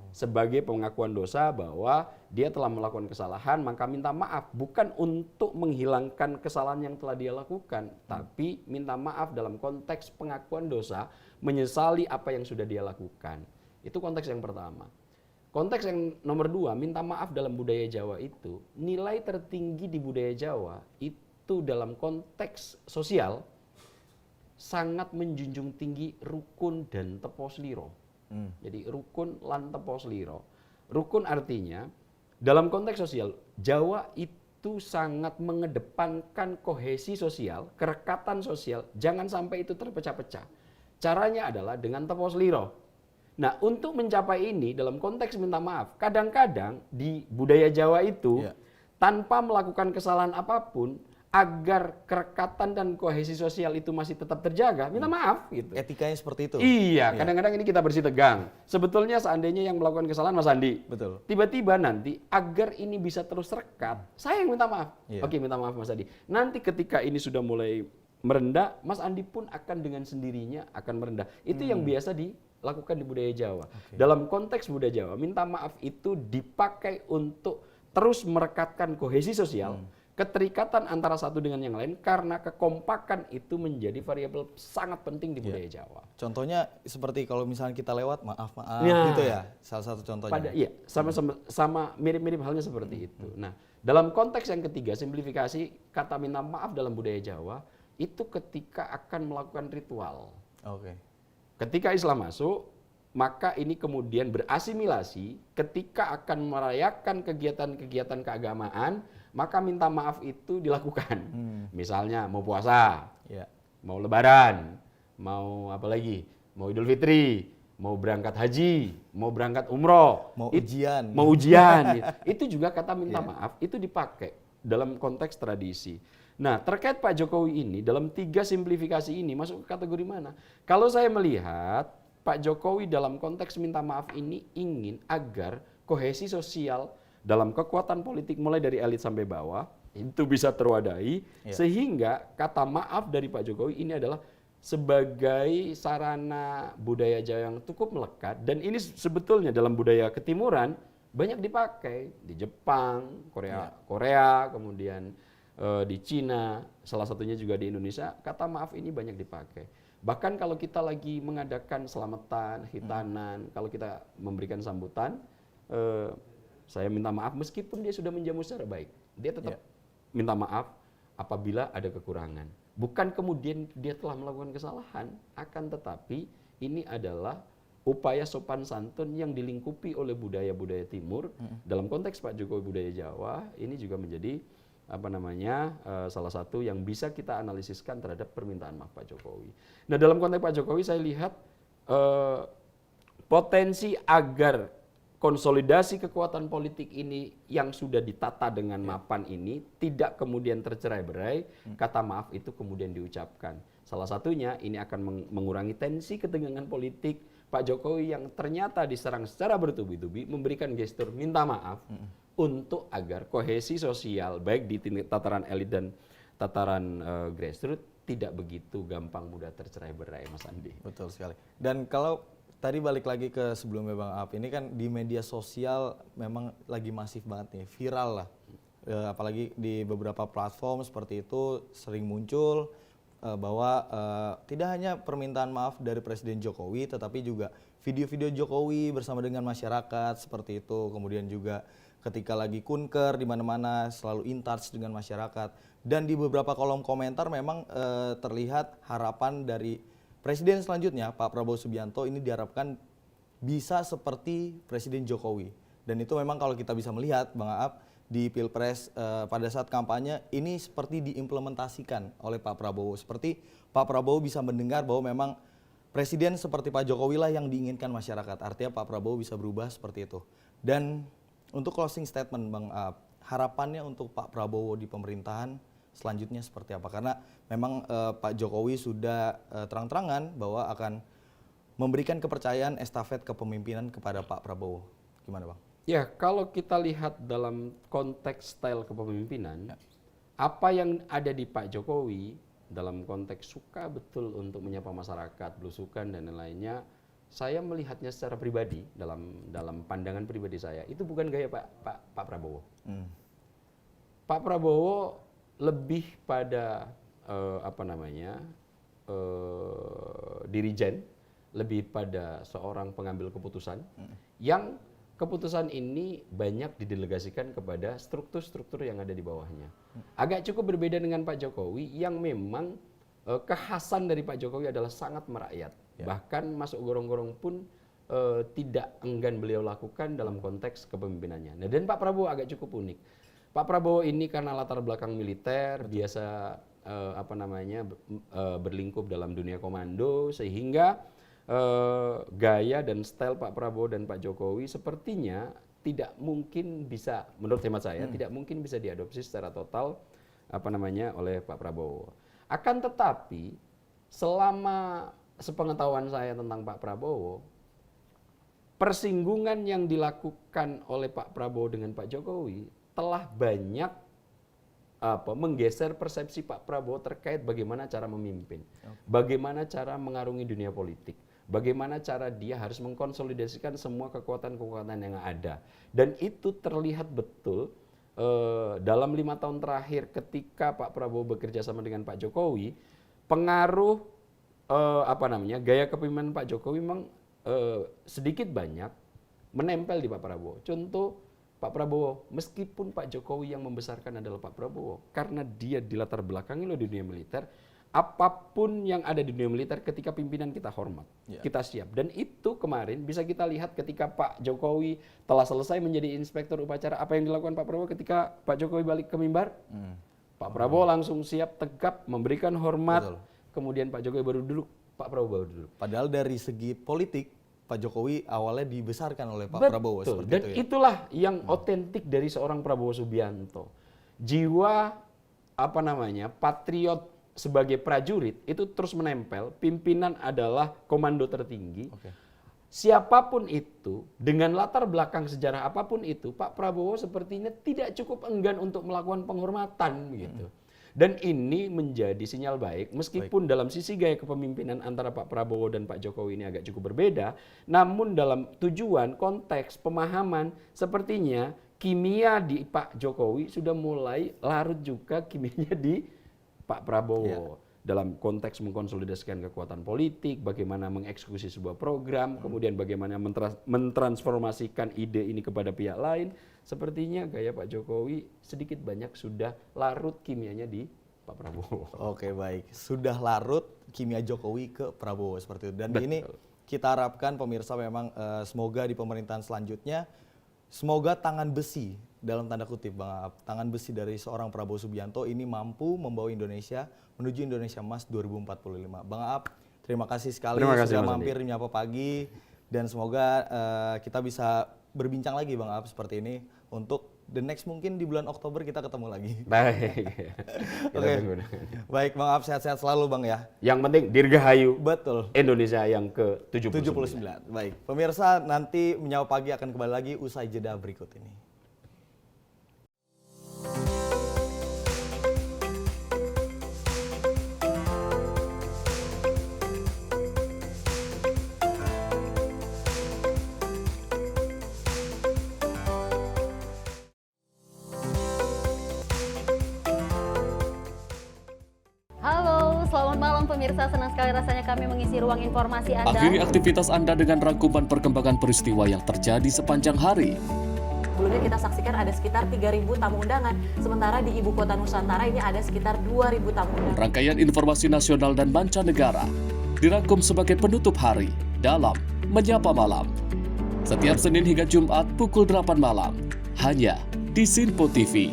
sebagai pengakuan dosa bahwa dia telah melakukan kesalahan, maka minta maaf bukan untuk menghilangkan kesalahan yang telah dia lakukan, tapi minta maaf dalam konteks pengakuan dosa, menyesali apa yang sudah dia lakukan. Itu konteks yang pertama. Konteks yang nomor 2, minta maaf dalam budaya Jawa itu, nilai tertinggi di budaya Jawa itu dalam konteks sosial sangat menjunjung tinggi rukun dan tepo sliro. Jadi rukun lan tepo sliro. Rukun artinya dalam konteks sosial Jawa itu sangat mengedepankan kohesi sosial, kerekatan sosial, jangan sampai itu terpecah-pecah. Caranya adalah dengan tepo sliro. Nah, untuk mencapai ini dalam konteks minta maaf, kadang-kadang di budaya Jawa itu tanpa melakukan kesalahan apapun, agar kerekatan dan kohesi sosial itu masih tetap terjaga, minta maaf gitu. Etikanya seperti itu. Iya, kadang-kadang ini kita bersih tegang. Sebetulnya seandainya yang melakukan kesalahan Mas Andi, betul. Tiba-tiba nanti agar ini bisa terus rekat, saya yang minta maaf. Oke, minta maaf Mas Andi. Nanti ketika ini sudah mulai merendah, Mas Andi pun akan dengan sendirinya akan merendah. Itu yang biasa dilakukan di budaya Jawa. Dalam konteks budaya Jawa, minta maaf itu dipakai untuk terus merekatkan kohesi sosial, keterikatan antara satu dengan yang lain, karena kekompakan itu menjadi variabel sangat penting di budaya Jawa. Contohnya seperti kalau misalnya kita lewat maaf gitu ya, salah satu contohnya. Iya, sama mirip-mirip halnya seperti itu. Nah, dalam konteks yang ketiga, simplifikasi kata minta maaf dalam budaya Jawa itu ketika akan melakukan ritual. Ketika Islam masuk, maka ini kemudian berasimilasi ketika akan merayakan kegiatan-kegiatan keagamaan, maka minta maaf itu dilakukan. Misalnya mau puasa, mau lebaran, mau apa lagi, mau Idul Fitri, mau berangkat haji, mau berangkat umroh, mau ujian. Itu juga kata minta maaf itu dipakai dalam konteks tradisi. Nah, terkait Pak Jokowi ini dalam 3 simplifikasi ini masuk ke kategori mana? Kalau saya melihat Pak Jokowi dalam konteks minta maaf ini ingin agar kohesi sosial dalam kekuatan politik mulai dari elit sampai bawah itu bisa terwadahi, sehingga kata maaf dari Pak Jokowi ini adalah sebagai sarana budaya Jawa yang cukup melekat, dan ini sebetulnya dalam budaya ketimuran banyak dipakai di Jepang, Korea, kemudian di Cina, salah satunya juga di Indonesia, kata maaf ini banyak dipakai. Bahkan kalau kita lagi mengadakan selamatan, hitanan, kalau kita memberikan sambutan, saya minta maaf meskipun dia sudah menjamu secara baik. Dia tetap minta maaf apabila ada kekurangan. Bukan kemudian dia telah melakukan kesalahan, akan tetapi ini adalah upaya sopan santun yang dilingkupi oleh budaya-budaya timur. Dalam konteks Pak Jokowi budaya Jawa, ini juga menjadi salah satu yang bisa kita analisiskan terhadap permintaan maaf Pak Jokowi. Nah, dalam konteks Pak Jokowi saya lihat potensi agar konsolidasi kekuatan politik ini yang sudah ditata dengan mapan ini tidak kemudian tercerai-berai, kata maaf itu kemudian diucapkan. Salah satunya ini akan mengurangi tensi ketegangan politik. Pak Jokowi yang ternyata diserang secara bertubi-tubi memberikan gestur minta maaf untuk agar kohesi sosial baik di tataran elit dan tataran grassroots tidak begitu gampang mudah tercerai-berai, Mas Andi. Betul sekali. Dan kalau tadi balik lagi ke sebelumnya Bang Aap, ini kan di media sosial memang lagi masif banget nih, viral lah. Apalagi di beberapa platform seperti itu sering muncul bahwa tidak hanya permintaan maaf dari Presiden Jokowi, tetapi juga video-video Jokowi bersama dengan masyarakat seperti itu. Kemudian juga ketika lagi kunker di mana-mana selalu in touch dengan masyarakat. Dan di beberapa kolom komentar memang terlihat harapan dari Presiden selanjutnya, Pak Prabowo Subianto, ini diharapkan bisa seperti Presiden Jokowi. Dan itu memang kalau kita bisa melihat, Bang Aap, di Pilpres pada saat kampanye, ini seperti diimplementasikan oleh Pak Prabowo. Seperti Pak Prabowo bisa mendengar bahwa memang Presiden seperti Pak Jokowi lah yang diinginkan masyarakat. Artinya Pak Prabowo bisa berubah seperti itu. Dan untuk closing statement, Bang Aap, harapannya untuk Pak Prabowo di pemerintahan selanjutnya seperti apa? Karena memang Pak Jokowi sudah terang-terangan bahwa akan memberikan kepercayaan estafet kepemimpinan kepada Pak Prabowo. Gimana Bang? Ya, kalau kita lihat dalam konteks style kepemimpinan, apa yang ada di Pak Jokowi dalam konteks suka betul untuk menyapa masyarakat, belusukan dan lain-lainnya, saya melihatnya secara pribadi dalam pandangan pribadi saya itu bukan gaya Pak Prabowo. Pak Prabowo lebih pada dirijen, lebih pada seorang pengambil keputusan yang keputusan ini banyak didelegasikan kepada struktur-struktur yang ada di bawahnya. Agak cukup berbeda dengan Pak Jokowi yang memang kekhasan dari Pak Jokowi adalah sangat merakyat. Bahkan masuk gorong-gorong pun tidak enggan beliau lakukan dalam konteks kepemimpinannya. Nah, dan Pak Prabowo agak cukup unik. Pak Prabowo ini karena latar belakang militer, biasa berlingkup dalam dunia komando, sehingga gaya dan style Pak Prabowo dan Pak Jokowi sepertinya tidak mungkin bisa, menurut hemat saya, tidak mungkin bisa diadopsi secara total oleh Pak Prabowo. Akan tetapi selama sepengetahuan saya tentang Pak Prabowo, persinggungan yang dilakukan oleh Pak Prabowo dengan Pak Jokowi telah banyak menggeser persepsi Pak Prabowo terkait bagaimana cara memimpin, bagaimana cara mengarungi dunia politik, bagaimana cara dia harus mengkonsolidasikan semua kekuatan-kekuatan yang ada. Dan itu terlihat betul dalam 5 tahun terakhir ketika Pak Prabowo bekerja sama dengan Pak Jokowi, pengaruh gaya kepemimpinan Pak Jokowi memang sedikit banyak menempel di Pak Prabowo. Contoh Pak Prabowo, meskipun Pak Jokowi yang membesarkan adalah Pak Prabowo, karena dia di latar belakangi oleh dunia militer, apapun yang ada di dunia militer ketika pimpinan kita hormat, kita siap. Dan itu kemarin bisa kita lihat ketika Pak Jokowi telah selesai menjadi inspektur upacara, apa yang dilakukan Pak Prabowo ketika Pak Jokowi balik ke mimbar? Pak Prabowo langsung siap tegap memberikan hormat. Betul. Kemudian Pak Jokowi baru duduk, Pak Prabowo baru duduk. Padahal dari segi politik Pak Jokowi awalnya dibesarkan oleh Pak Prabowo seperti dan itu ya. Itulah yang otentik dari seorang Prabowo Subianto. Jiwa patriot sebagai prajurit itu terus menempel. Pimpinan adalah komando tertinggi. Siapapun itu, dengan latar belakang sejarah apapun itu, Pak Prabowo sepertinya tidak cukup enggan untuk melakukan penghormatan gitu. Dan ini menjadi sinyal baik, meskipun dalam sisi gaya kepemimpinan antara Pak Prabowo dan Pak Jokowi ini agak cukup berbeda, namun dalam tujuan, konteks, pemahaman, sepertinya kimia di Pak Jokowi sudah mulai larut juga kimianya di Pak Prabowo. Dalam konteks mengkonsolidasikan kekuatan politik, bagaimana mengeksekusi sebuah program, kemudian bagaimana mentransformasikan ide ini kepada pihak lain. Sepertinya gaya Pak Jokowi sedikit banyak sudah larut kimianya di Pak Prabowo. Oke, baik. Sudah larut kimia Jokowi ke Prabowo seperti itu. Dan ini kita harapkan pemirsa memang semoga di pemerintahan selanjutnya, semoga tangan besi, dalam tanda kutip Bang Aap, tangan besi dari seorang Prabowo Subianto ini mampu membawa Indonesia menuju Indonesia Emas 2045. Bang Aap, terima kasih sekali sudah mampir di Menyapa Pagi, dan semoga kita bisa berbincang lagi Bang Aap seperti ini untuk the next, mungkin di bulan Oktober kita ketemu lagi. Baik. Oke. Baik Bang Aap, sehat-sehat selalu Bang ya. Yang penting dirgahayu. Betul. Indonesia yang ke-79. Baik. Pemirsa, nanti Menyapa Pagi akan kembali lagi usai jeda berikut ini. Pemirsa, senang sekali rasanya kami mengisi ruang informasi Anda. Akhiri aktivitas Anda dengan rangkuman perkembangan peristiwa yang terjadi sepanjang hari. Sebelumnya kita saksikan ada sekitar 3.000 tamu undangan, sementara di Ibu Kota Nusantara ini ada sekitar 2.000 tamu undangan. Rangkaian informasi nasional dan mancanegara dirangkum sebagai penutup hari dalam Menyapa Malam. Setiap Senin hingga Jumat pukul 8 malam, hanya di Sinpo TV.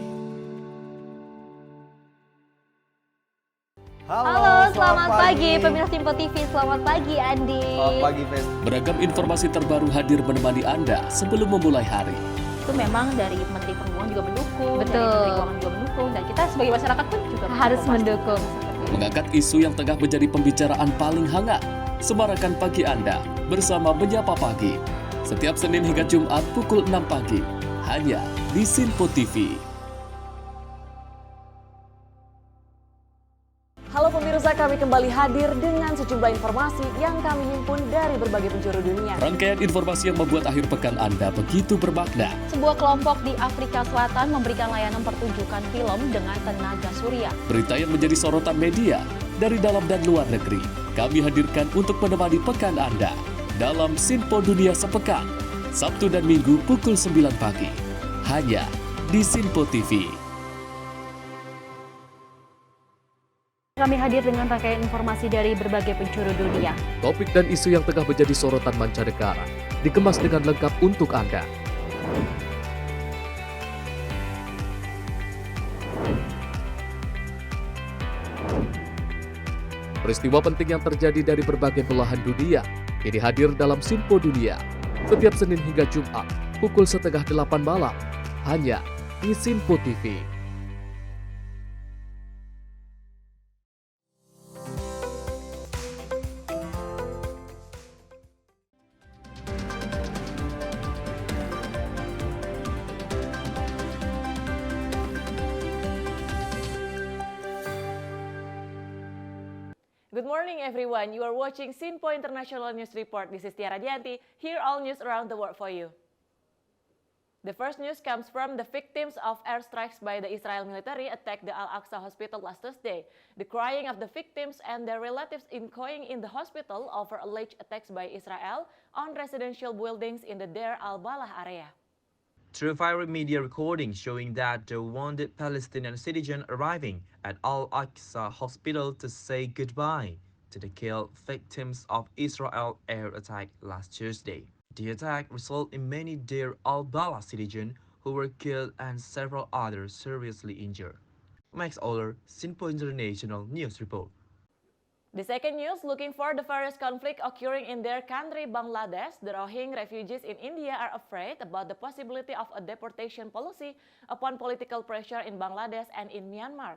Halo, selamat pagi pemirsa Sinpo TV. Selamat pagi Andi. Selamat pagi Ves. Beragam informasi terbaru hadir menemani Anda sebelum memulai hari. Itu memang dari Menteri Perhubungan juga mendukung, Betul. dari Menteri Keuangan juga mendukung, dan kita sebagai masyarakat pun juga Harus mendukung. Mengangkat isu yang tengah menjadi pembicaraan paling hangat. Semarakan pagi Anda bersama Menyapa Pagi. Setiap Senin hingga Jumat pukul 6 pagi, hanya di Sinpo TV. Halo pemirsa kami kembali hadir dengan sejumlah informasi yang kami himpun dari berbagai penjuru dunia. Rangkaian informasi yang membuat akhir pekan Anda begitu bermakna. Sebuah kelompok di Afrika Selatan memberikan layanan pertunjukan film dengan tenaga surya. Berita yang menjadi sorotan media dari dalam dan luar negeri. Kami hadirkan untuk menemani pekan Anda dalam Sinpo Dunia Sepekan, Sabtu dan Minggu pukul 9 pagi. Hanya di Sinpo TV. Kami hadir dengan rangkaian informasi dari berbagai penjuru dunia. Topik dan isu yang tengah menjadi sorotan mancanegara dikemas dengan lengkap untuk Anda. Peristiwa penting yang terjadi dari berbagai belahan dunia ini hadir dalam Sinpo Dunia setiap Senin hingga Jumat pukul 7:30 malam hanya di Sinpo TV. Good morning, everyone. You are watching Sinpo International News Report. This is Tiara Dianti. Here all news around the world for you. The first news comes from the victims of airstrikes by the Israel military attacked the Al-Aqsa Hospital last Tuesday. The crying of the victims and their relatives echoing in the hospital over alleged attacks by Israel on residential buildings in the Deir al-Balah area. Through viral media recordings showing that the wounded Palestinian citizen arriving at Al-Aqsa Hospital to say goodbye to the killed victims of Israel air attack last Tuesday. The attack resulted in many Deir al-Balah citizens who were killed and several others seriously injured. Max Oller, Sinpo International News Report. The second news, looking for the various conflict occurring in their country, Bangladesh, the Rohingya refugees in India are afraid about the possibility of a deportation policy upon political pressure in Bangladesh and in Myanmar.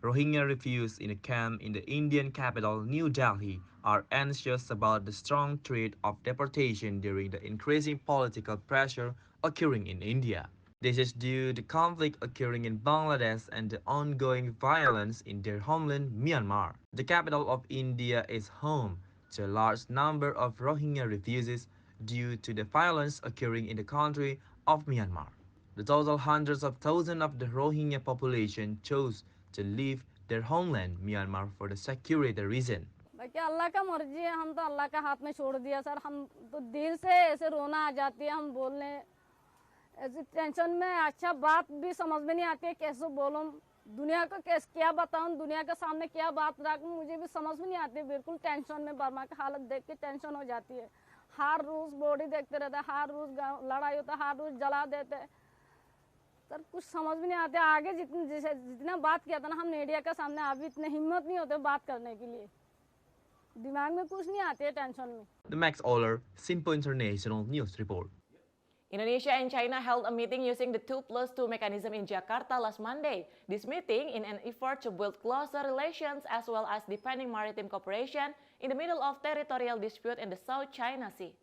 Rohingya refugees in a camp in the Indian capital, New Delhi, are anxious about the strong threat of deportation during the increasing political pressure occurring in India. This is due to conflict occurring in Bangladesh and the ongoing violence in their homeland, Myanmar. The capital of India is home to a large number of Rohingya refugees due to the violence occurring in the country of Myanmar. The total hundreds of thousands of the Rohingya population chose to leave their homeland, Myanmar, for the security reason. अल्लाह का मर्जी है, हम तो अल्लाह का हाथ में छोड़ दिया सर। हम तो दिल से ऐसे रोना आ जाती है, हम बोलने ऐसी टेंशन में, अच्छा बात भी समझ में नहीं आती है कैसे बोलूं, दुनिया को क्या बताऊं, दुनिया के सामने क्या बात रखूं, मुझे भी समझ में नहीं आती। बिल्कुल टेंशन में, बर्मा की हालत देख के टेंशन हो जाती है। हर रोज बॉडी देखते रहते, हर रोज लड़ाई होता, हर रोज जला देते सर, कुछ समझ में नहीं आते। आगे जितना बात किया था ना हम मीडिया के सामने, अभी इतने हिम्मत नहीं होते बात करने के लिए, दिमाग में कुछ नहीं आते टेंशन में। The Max Oller, Sinpo International News Report. Indonesia and China held a meeting using the 2+2 mechanism in Jakarta last Monday. This meeting in an effort to build closer relations as well as deepening maritime cooperation in the middle of territorial dispute in the South China Sea.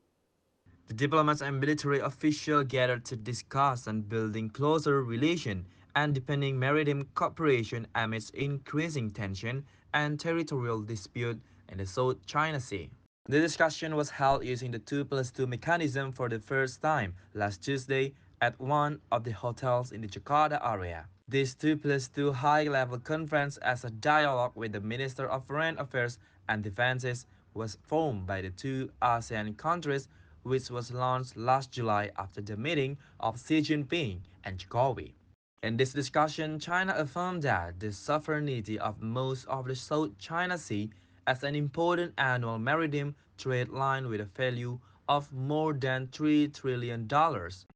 The diplomats and military officials gathered to discuss on building closer relations and deepening maritime cooperation amidst increasing tension and territorial dispute in the South China Sea. The discussion was held using the 2+2 mechanism for the first time last Tuesday at one of the hotels in the Jakarta area. This 2+2 high-level conference as a dialogue with the Minister of Foreign Affairs and Defenses was formed by the two ASEAN countries, which was launched last July after the meeting of Xi Jinping and Jokowi. In this discussion, China affirmed that the sovereignty of most of the South China Sea as an important annual maritime trade line with a value of more than $3 trillion.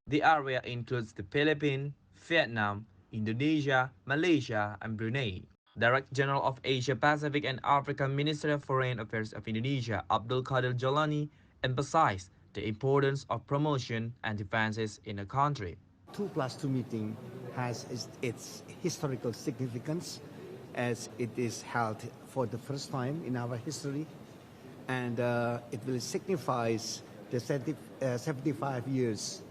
The area includes the Philippines, Vietnam, Indonesia, Malaysia, and Brunei. Director General of Asia Pacific and Africa Ministry of Foreign Affairs of Indonesia, Abdul Qadir Jalani, emphasized the importance of promotion and defenses in the country. 2+2 meeting has its historical significance as it is held for the first time in our history, and it will signify the 75 years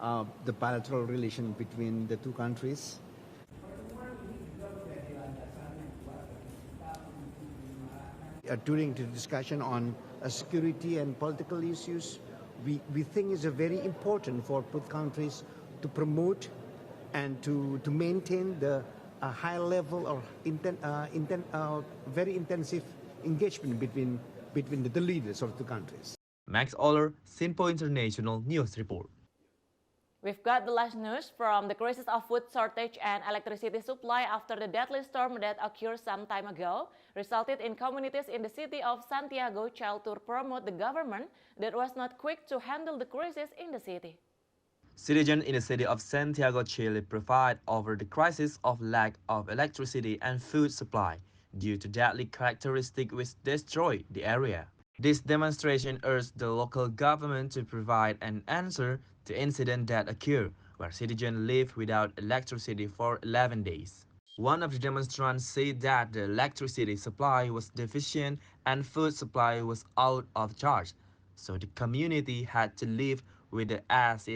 of the bilateral relation between the two countries. during the discussion on security and political issues, we think it's very important for both countries to promote and to maintain the high level or very intensive engagement between the leaders of the countries. Max Oller, Sinpo International News Report. We've got the last news from the crisis of food shortage and electricity supply after the deadly storm that occurred some time ago resulted in communities in the city of Santiago Chile to promote the government that was not quick to handle the crisis in the city. Citizens in the city of Santiago, Chile provide over the crisis of lack of electricity and food supply due to deadly characteristics which destroy the area. This demonstration urged the local government to provide an answer to incident that occurred where citizens lived without electricity for 11 days. One of the demonstrants said that the electricity supply was deficient and food supply was out of charge, so the community had to live with the as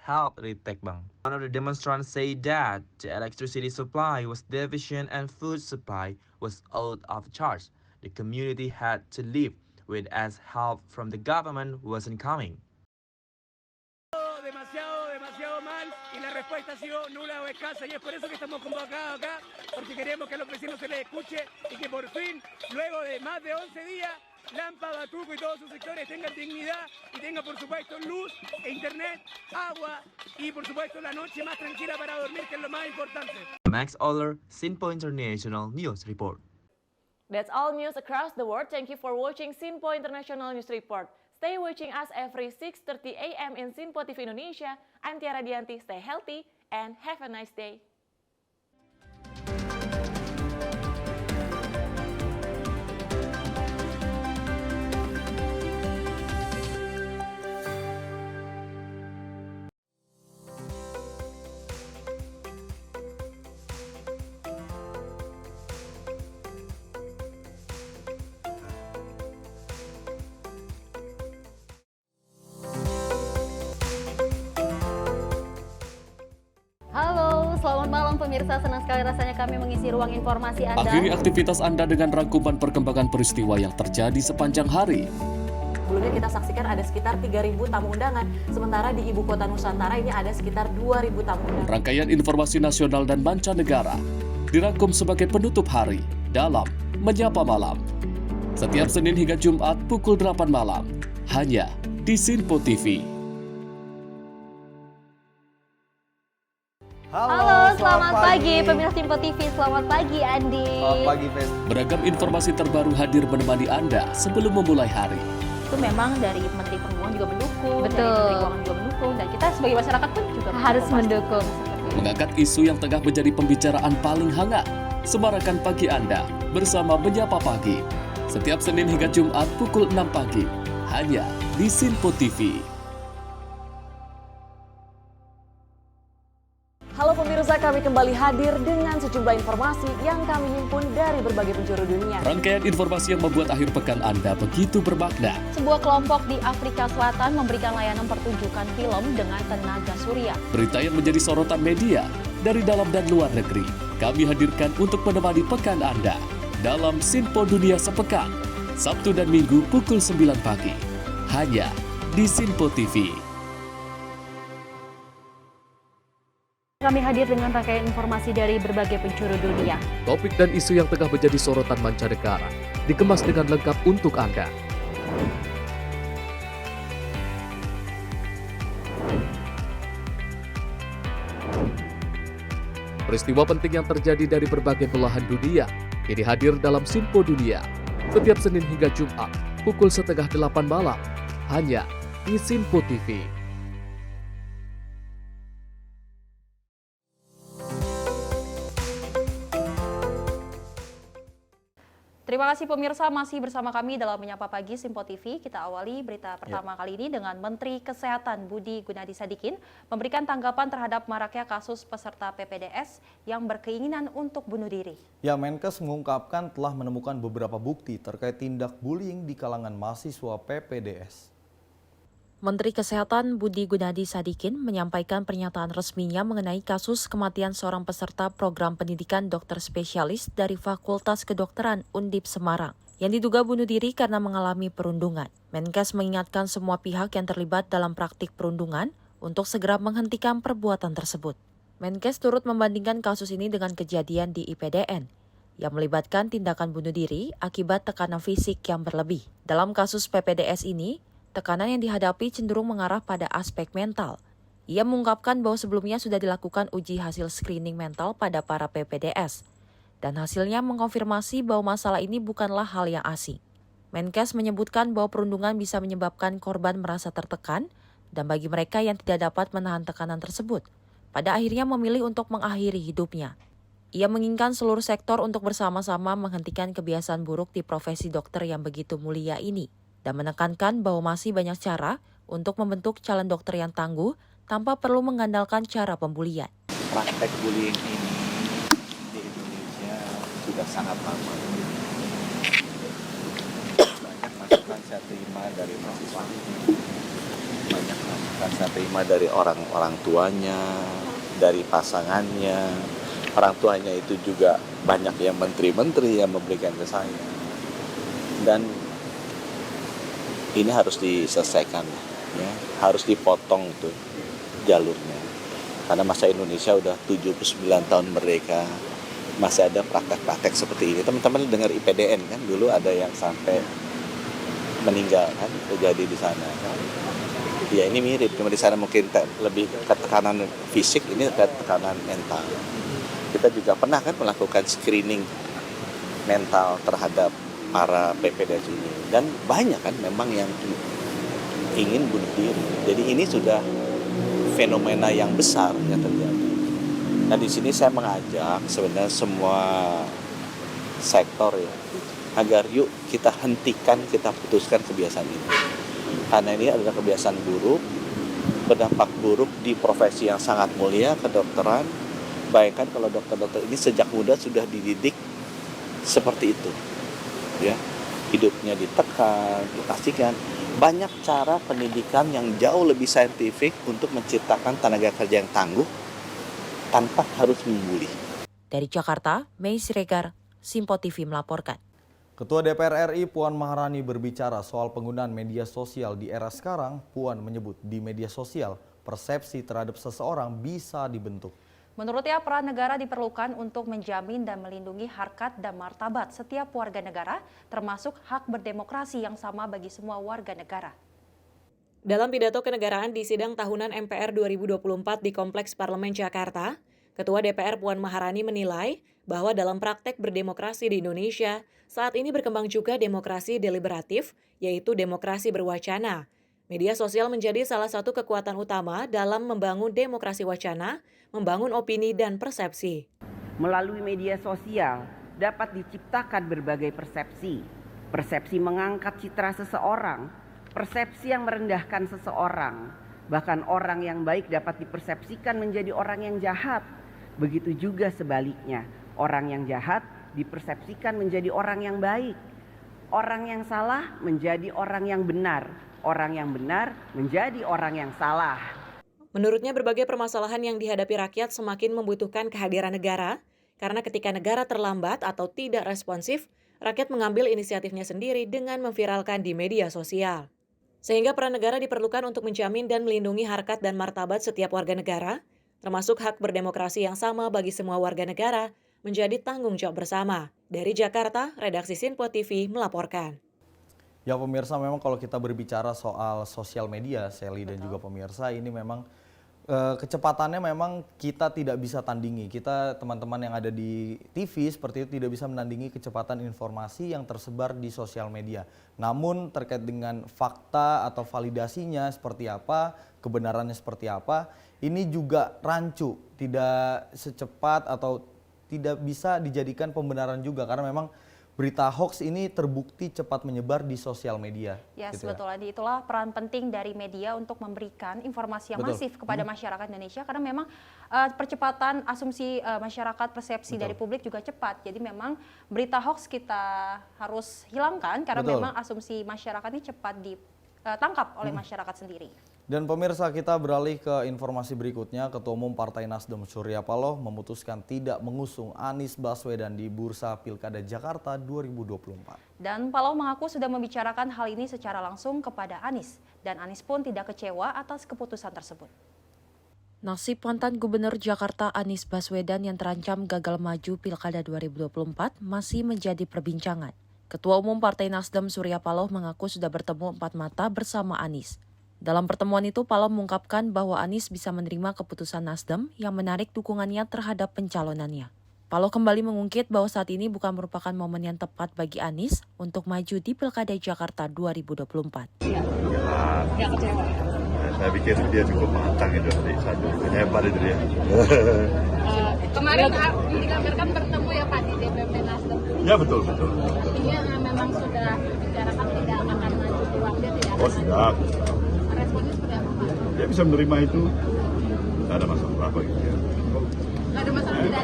help Tekbang. One of the demonstrants said that the electricity supply was deficient and food supply was out of charge. The community had to live with as help from the government wasn't coming. Demasiado mal y la respuesta ha sido nula o escasa y es por eso que estamos convocados acá, porque queremos que a los vecinos se les escuche y que por fin, luego de más de 11 días, Lampa, Batuco y todos sus sectores tengan dignidad y tengan por supuesto luz e internet, agua y por supuesto la noche más tranquila para dormir, que es lo más importante. Max Oller, Sinpo International News Report. That's all news across the world. Thank you for watching Sinpo International News Report. Stay watching us every 6:30 a.m. in Sinpo TV Indonesia. I'm Tiara Dianti. Stay healthy and have a nice day. Selamat malam pemirsa, senang sekali rasanya kami mengisi ruang informasi Anda. Akhiri aktivitas Anda dengan rangkuman perkembangan peristiwa yang terjadi sepanjang hari. Sebelumnya kita saksikan ada sekitar 3.000 tamu undangan, sementara di Ibu Kota Nusantara ini ada sekitar 2.000 tamu undangan. Rangkaian informasi nasional dan mancanegara dirangkum sebagai penutup hari dalam Menyapa Malam. Setiap Senin hingga Jumat pukul 8 malam, hanya di Sinpo TV. Halo, selamat pagi pemirsa Sinpo TV. Selamat pagi Andi. Selamat pagi, Ves. Beragam informasi terbaru hadir menemani Anda sebelum memulai hari. Itu memang dari Menteri Perhubungan juga mendukung, Betul. dari Menteri Keuangan juga mendukung, dan kita sebagai masyarakat pun juga harus mendukung. Mengangkat isu yang tengah menjadi pembicaraan paling hangat. Semarakan pagi Anda bersama Menyapa Pagi. Setiap Senin hingga Jumat pukul 6 pagi, hanya di Sinpo TV. Halo pemirsa, kami kembali hadir dengan sejumlah informasi yang kami himpun dari berbagai penjuru dunia. Rangkaian informasi yang membuat akhir pekan Anda begitu bermakna. Sebuah kelompok di Afrika Selatan memberikan layanan pertunjukan film dengan tenaga surya. Berita yang menjadi sorotan media dari dalam dan luar negeri, kami hadirkan untuk menemani pekan Anda dalam Sinpo Dunia Sepekan, Sabtu dan Minggu pukul 9 pagi, hanya di Sinpo TV. Kami hadir dengan rangkaian informasi dari berbagai penjuru dunia. Topik dan isu yang tengah menjadi sorotan mancanegara dikemas dengan lengkap untuk Anda. Peristiwa penting yang terjadi dari berbagai belahan dunia kini hadir dalam Sinpo Dunia setiap Senin hingga Jumat pukul 7:30 malam, hanya di Sinpo TV. Terima kasih pemirsa, masih bersama kami dalam Menyapa Pagi Sinpo TV. Kita awali berita pertama kali ini dengan Menteri Kesehatan Budi Gunadi Sadikin memberikan tanggapan terhadap maraknya kasus peserta PPDS yang berkeinginan untuk bunuh diri. Ya, Menkes mengungkapkan telah menemukan beberapa bukti terkait tindak bullying di kalangan mahasiswa PPDS. Menteri Kesehatan Budi Gunadi Sadikin menyampaikan pernyataan resminya mengenai kasus kematian seorang peserta program pendidikan dokter spesialis dari Fakultas Kedokteran Undip Semarang yang diduga bunuh diri karena mengalami perundungan. Menkes mengingatkan semua pihak yang terlibat dalam praktik perundungan untuk segera menghentikan perbuatan tersebut. Menkes turut membandingkan kasus ini dengan kejadian di IPDN yang melibatkan tindakan bunuh diri akibat tekanan fisik yang berlebih. Dalam kasus PPDS ini, tekanan yang dihadapi cenderung mengarah pada aspek mental. Ia mengungkapkan bahwa sebelumnya sudah dilakukan uji hasil screening mental pada para PPDS, dan hasilnya mengkonfirmasi bahwa masalah ini bukanlah hal yang asing. Menkes menyebutkan bahwa perundungan bisa menyebabkan korban merasa tertekan, dan bagi mereka yang tidak dapat menahan tekanan tersebut, pada akhirnya memilih untuk mengakhiri hidupnya. Ia menginginkan seluruh sektor untuk bersama-sama menghentikan kebiasaan buruk di profesi dokter yang begitu mulia ini, dan menekankan bahwa masih banyak cara untuk membentuk calon dokter yang tangguh tanpa perlu mengandalkan cara pembulian. Praktek bullying ini di Indonesia sudah sangat lama. Banyak masukan saya terima dari mahasiswa, banyak masukan saya terima dari orang tuanya, dari pasangannya. Orang tuanya itu juga banyak yang menteri-menteri yang memberikan ke saya. Dan ini harus diselesaikan, ya, harus dipotong tuh jalurnya. Karena masa Indonesia udah 79 tahun merdeka, masih ada praktek-praktek seperti ini. Teman-teman dengar IPDN kan, dulu ada yang sampai meninggal kan, terjadi di sana kan. Ya ini mirip, cuma di sana mungkin lebih ke tekanan fisik, ini ke tekanan mental. Kita juga pernah kan melakukan screening mental terhadap para PPDS ini. Dan banyak kan memang yang ingin bunuh diri. Jadi ini sudah fenomena yang besar yang terjadi. Nah di sini saya mengajak sebenarnya semua sektor ya, agar yuk kita hentikan, kita putuskan kebiasaan ini. Karena ini adalah kebiasaan buruk, berdampak buruk di profesi yang sangat mulia, kedokteran. Bayangkan kalau dokter-dokter ini sejak muda sudah dididik seperti itu, ya, hidupnya ditekan, dipastikan. Banyak cara pendidikan yang jauh lebih saintifik untuk menciptakan tenaga kerja yang tangguh tanpa harus membuli. Dari Jakarta, Mei Siregar, Simpo TV melaporkan. Ketua DPR RI Puan Maharani berbicara soal penggunaan media sosial di era sekarang. Puan menyebut di media sosial persepsi terhadap seseorang bisa dibentuk. Menurutnya peran negara diperlukan untuk menjamin dan melindungi harkat dan martabat setiap warga negara, termasuk hak berdemokrasi yang sama bagi semua warga negara. Dalam pidato kenegaraan di sidang tahunan MPR 2024 di Kompleks Parlemen Jakarta, Ketua DPR Puan Maharani menilai bahwa dalam praktek berdemokrasi di Indonesia, saat ini berkembang juga demokrasi deliberatif, yaitu demokrasi berwacana. Media sosial menjadi salah satu kekuatan utama dalam membangun demokrasi wacana, membangun opini dan persepsi. Melalui media sosial dapat diciptakan berbagai persepsi. Persepsi mengangkat citra seseorang, persepsi yang merendahkan seseorang. Bahkan orang yang baik dapat dipersepsikan menjadi orang yang jahat. Begitu juga sebaliknya, orang yang jahat dipersepsikan menjadi orang yang baik. Orang yang salah menjadi orang yang benar. Orang yang benar menjadi orang yang salah. Menurutnya berbagai permasalahan yang dihadapi rakyat semakin membutuhkan kehadiran negara, karena ketika negara terlambat atau tidak responsif, rakyat mengambil inisiatifnya sendiri dengan memviralkan di media sosial. Sehingga peran negara diperlukan untuk menjamin dan melindungi harkat dan martabat setiap warga negara, termasuk hak berdemokrasi yang sama bagi semua warga negara, menjadi tanggung jawab bersama. Dari Jakarta, redaksi Sinpo TV melaporkan. Ya pemirsa, memang kalau kita berbicara soal sosial media, Sally dan juga pemirsa, ini memang kecepatannya memang kita tidak bisa tandingi. Kita teman-teman yang ada di TV seperti itu tidak bisa menandingi kecepatan informasi yang tersebar di sosial media. Namun terkait dengan fakta atau validasinya seperti apa, kebenarannya seperti apa, ini juga rancu, tidak secepat atau tidak bisa dijadikan pembenaran juga karena memang berita hoax ini terbukti cepat menyebar di sosial media. Ya, gitu betul. Itulah peran penting dari media untuk memberikan informasi yang masif kepada masyarakat Indonesia karena memang percepatan asumsi masyarakat, persepsi dari publik juga cepat. Jadi memang berita hoax kita harus hilangkan karena memang asumsi masyarakat ini cepat ditangkap oleh masyarakat sendiri. Dan pemirsa, kita beralih ke informasi berikutnya. Ketua Umum Partai Nasdem Surya Paloh memutuskan tidak mengusung Anies Baswedan di Bursa Pilkada Jakarta 2024. Dan Paloh mengaku sudah membicarakan hal ini secara langsung kepada Anies. Dan Anies pun tidak kecewa atas keputusan tersebut. Nasib mantan Gubernur Jakarta Anies Baswedan yang terancam gagal maju Pilkada 2024 masih menjadi perbincangan. Ketua Umum Partai Nasdem Surya Paloh mengaku sudah bertemu empat mata bersama Anies. Dalam pertemuan itu, Paloh mengungkapkan bahwa Anies bisa menerima keputusan Nasdem yang menarik dukungannya terhadap pencalonannya. Paloh kembali mengungkit bahwa saat ini bukan merupakan momen yang tepat bagi Anies untuk maju di Pilkada Jakarta 2024. Ya, kecewa. Saya pikir dia cukup matang itu nanti satu, hebat itu dia. Kemarin dikabarkan bertemu ya Pak di DPP Nasdem. Ya betul. Artinya memang sudah dibicarakan tidak akan maju peluang dia tidak. Oh sudah. Responnya seperti apa Pak? Dia bisa menerima itu, tidak ada masalah apa gitu ya. Tidak ada masalah, tidak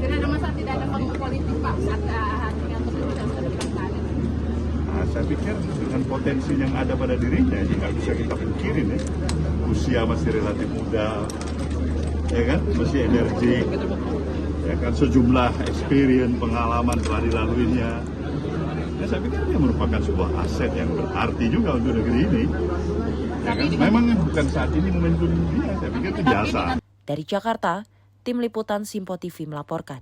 ada masalah, tidak ada panggung politik Pak. Ada hatinya untuk keputusan Pak. Nah, saya pikir dengan potensi yang ada pada dirinya, ini nggak bisa kita pungkirin ya. Usia masih relatif muda, ya kan, masih energik, ya kan, sejumlah experience, pengalaman telah dilaluinya. Ya, saya pikir dia merupakan sebuah aset yang berarti juga untuk negeri ini. Ya kan? Memang bukan saat ini momentum dia, saya pikir itu biasa. Dari Jakarta, Tim Liputan Simpo TV melaporkan.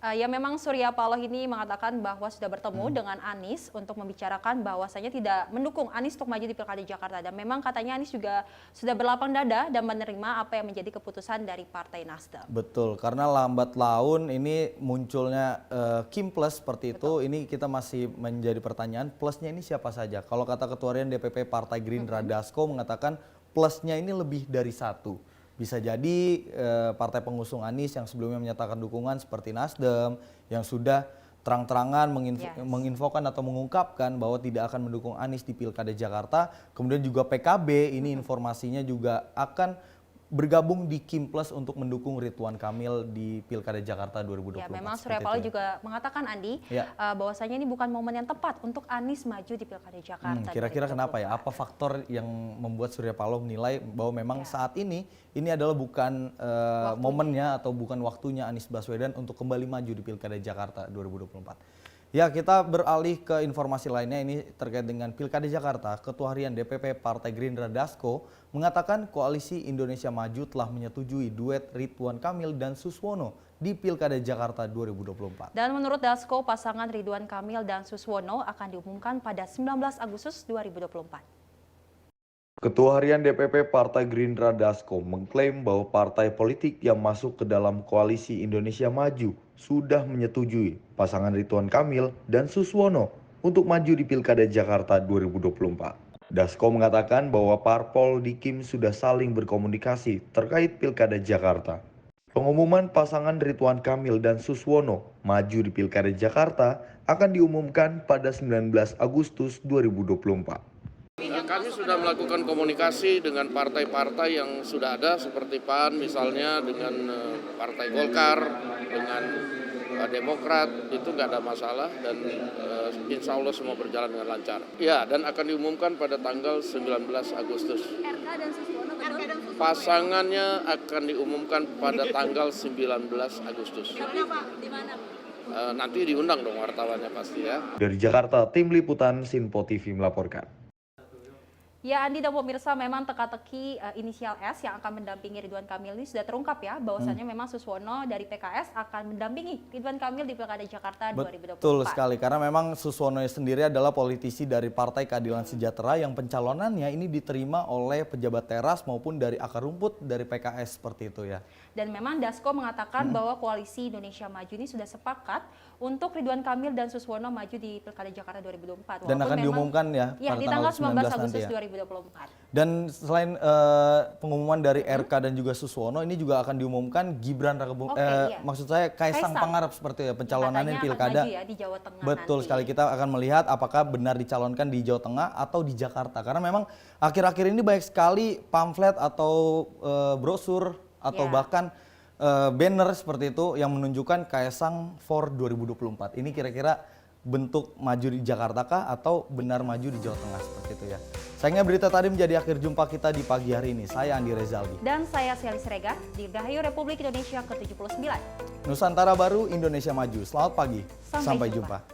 Ya memang Surya Paloh ini mengatakan bahwa sudah bertemu dengan Anies untuk membicarakan bahwasanya tidak mendukung Anies untuk maju di Pilkada Jakarta. Dan memang katanya Anies juga sudah berlapang dada dan menerima apa yang menjadi keputusan dari Partai Nasdem. Betul, karena lambat laun ini munculnya Kim Plus seperti itu. Ini kita masih menjadi pertanyaan, plusnya ini siapa saja? Kalau kata Ketua Harian DPP Partai Gerindra Dasko mengatakan plusnya ini lebih dari satu. Bisa jadi partai pengusung Anies yang sebelumnya menyatakan dukungan seperti Nasdem yang sudah terang-terangan menginfokan atau mengungkapkan bahwa tidak akan mendukung Anies di Pilkada Jakarta. Kemudian juga PKB ini informasinya juga akan bergabung di Kim Plus untuk mendukung Ridwan Kamil di Pilkada Jakarta 2024. Ya, memang Surya Paloh juga mengatakan Andi bahwasanya ini bukan momen yang tepat untuk Anies maju di Pilkada Jakarta. Kira-kira kenapa ya? Apa faktor yang membuat Surya Paloh menilai bahwa memang saat ini adalah bukan momennya atau bukan waktunya Anies Baswedan untuk kembali maju di Pilkada Jakarta 2024. Ya, kita beralih ke informasi lainnya ini terkait dengan Pilkada Jakarta. Ketua Harian DPP Partai Gerindra Dasko mengatakan Koalisi Indonesia Maju telah menyetujui duet Ridwan Kamil dan Suswono di Pilkada Jakarta 2024. Dan menurut Dasko, pasangan Ridwan Kamil dan Suswono akan diumumkan pada 19 Agustus 2024. Ketua Harian DPP Partai Gerindra Dasko mengklaim bahwa partai politik yang masuk ke dalam Koalisi Indonesia Maju sudah menyetujui pasangan Ridwan Kamil dan Suswono untuk maju di Pilkada Jakarta 2024. Dasko mengatakan bahwa parpol di Kim sudah saling berkomunikasi terkait Pilkada Jakarta. Pengumuman pasangan Ridwan Kamil dan Suswono maju di Pilkada Jakarta akan diumumkan pada 19 Agustus 2024. Kami sudah melakukan komunikasi dengan partai-partai yang sudah ada seperti PAN misalnya, dengan Partai Golkar, dengan Demokrat, itu nggak ada masalah dan insya Allah semua berjalan dengan lancar. Ya, dan akan diumumkan pada tanggal 19 Agustus. Pasangannya akan diumumkan pada tanggal 19 Agustus. Nanti diundang dong wartawannya pasti ya. Dari Jakarta, Tim Liputan Sinpo TV melaporkan. Ya, Andi dan pemirsa, memang teka-teki inisial S yang akan mendampingi Ridwan Kamil ini sudah terungkap ya, bahwasannya memang Suswono dari PKS akan mendampingi Ridwan Kamil di Pilkada Jakarta 2024. Betul sekali, karena memang Suswono sendiri adalah politisi dari Partai Keadilan Sejahtera yang pencalonannya ini diterima oleh pejabat teras maupun dari akar rumput dari PKS seperti itu ya. Dan memang Dasko mengatakan bahwa Koalisi Indonesia Maju ini sudah sepakat untuk Ridwan Kamil dan Suswono maju di Pilkada Jakarta 2024. Dan akan diumumkan ya pada di tanggal 19 Agustus ya. 2024. Dan selain pengumuman dari RK dan juga Suswono, ini juga akan diumumkan Gibran maksud saya Kaisang Pangarep seperti ya, pencalonannya Pilkada. Ya, di Jawa Tengah betul sekali, kita akan melihat apakah benar dicalonkan di Jawa Tengah atau di Jakarta. Karena memang akhir-akhir ini banyak sekali pamflet atau brosur atau bahkan banner seperti itu yang menunjukkan Kaisang for 2024. Ini kira-kira bentuk maju di Jakarta kah atau benar maju di Jawa Tengah seperti itu ya. Sayangnya berita tadi menjadi akhir jumpa kita di pagi hari ini. Saya Andi Rezaldi. Dan saya Selly Siregar, Dirgahayu Republik Indonesia ke-79. Nusantara Baru, Indonesia Maju. Selamat pagi. Sampai jumpa.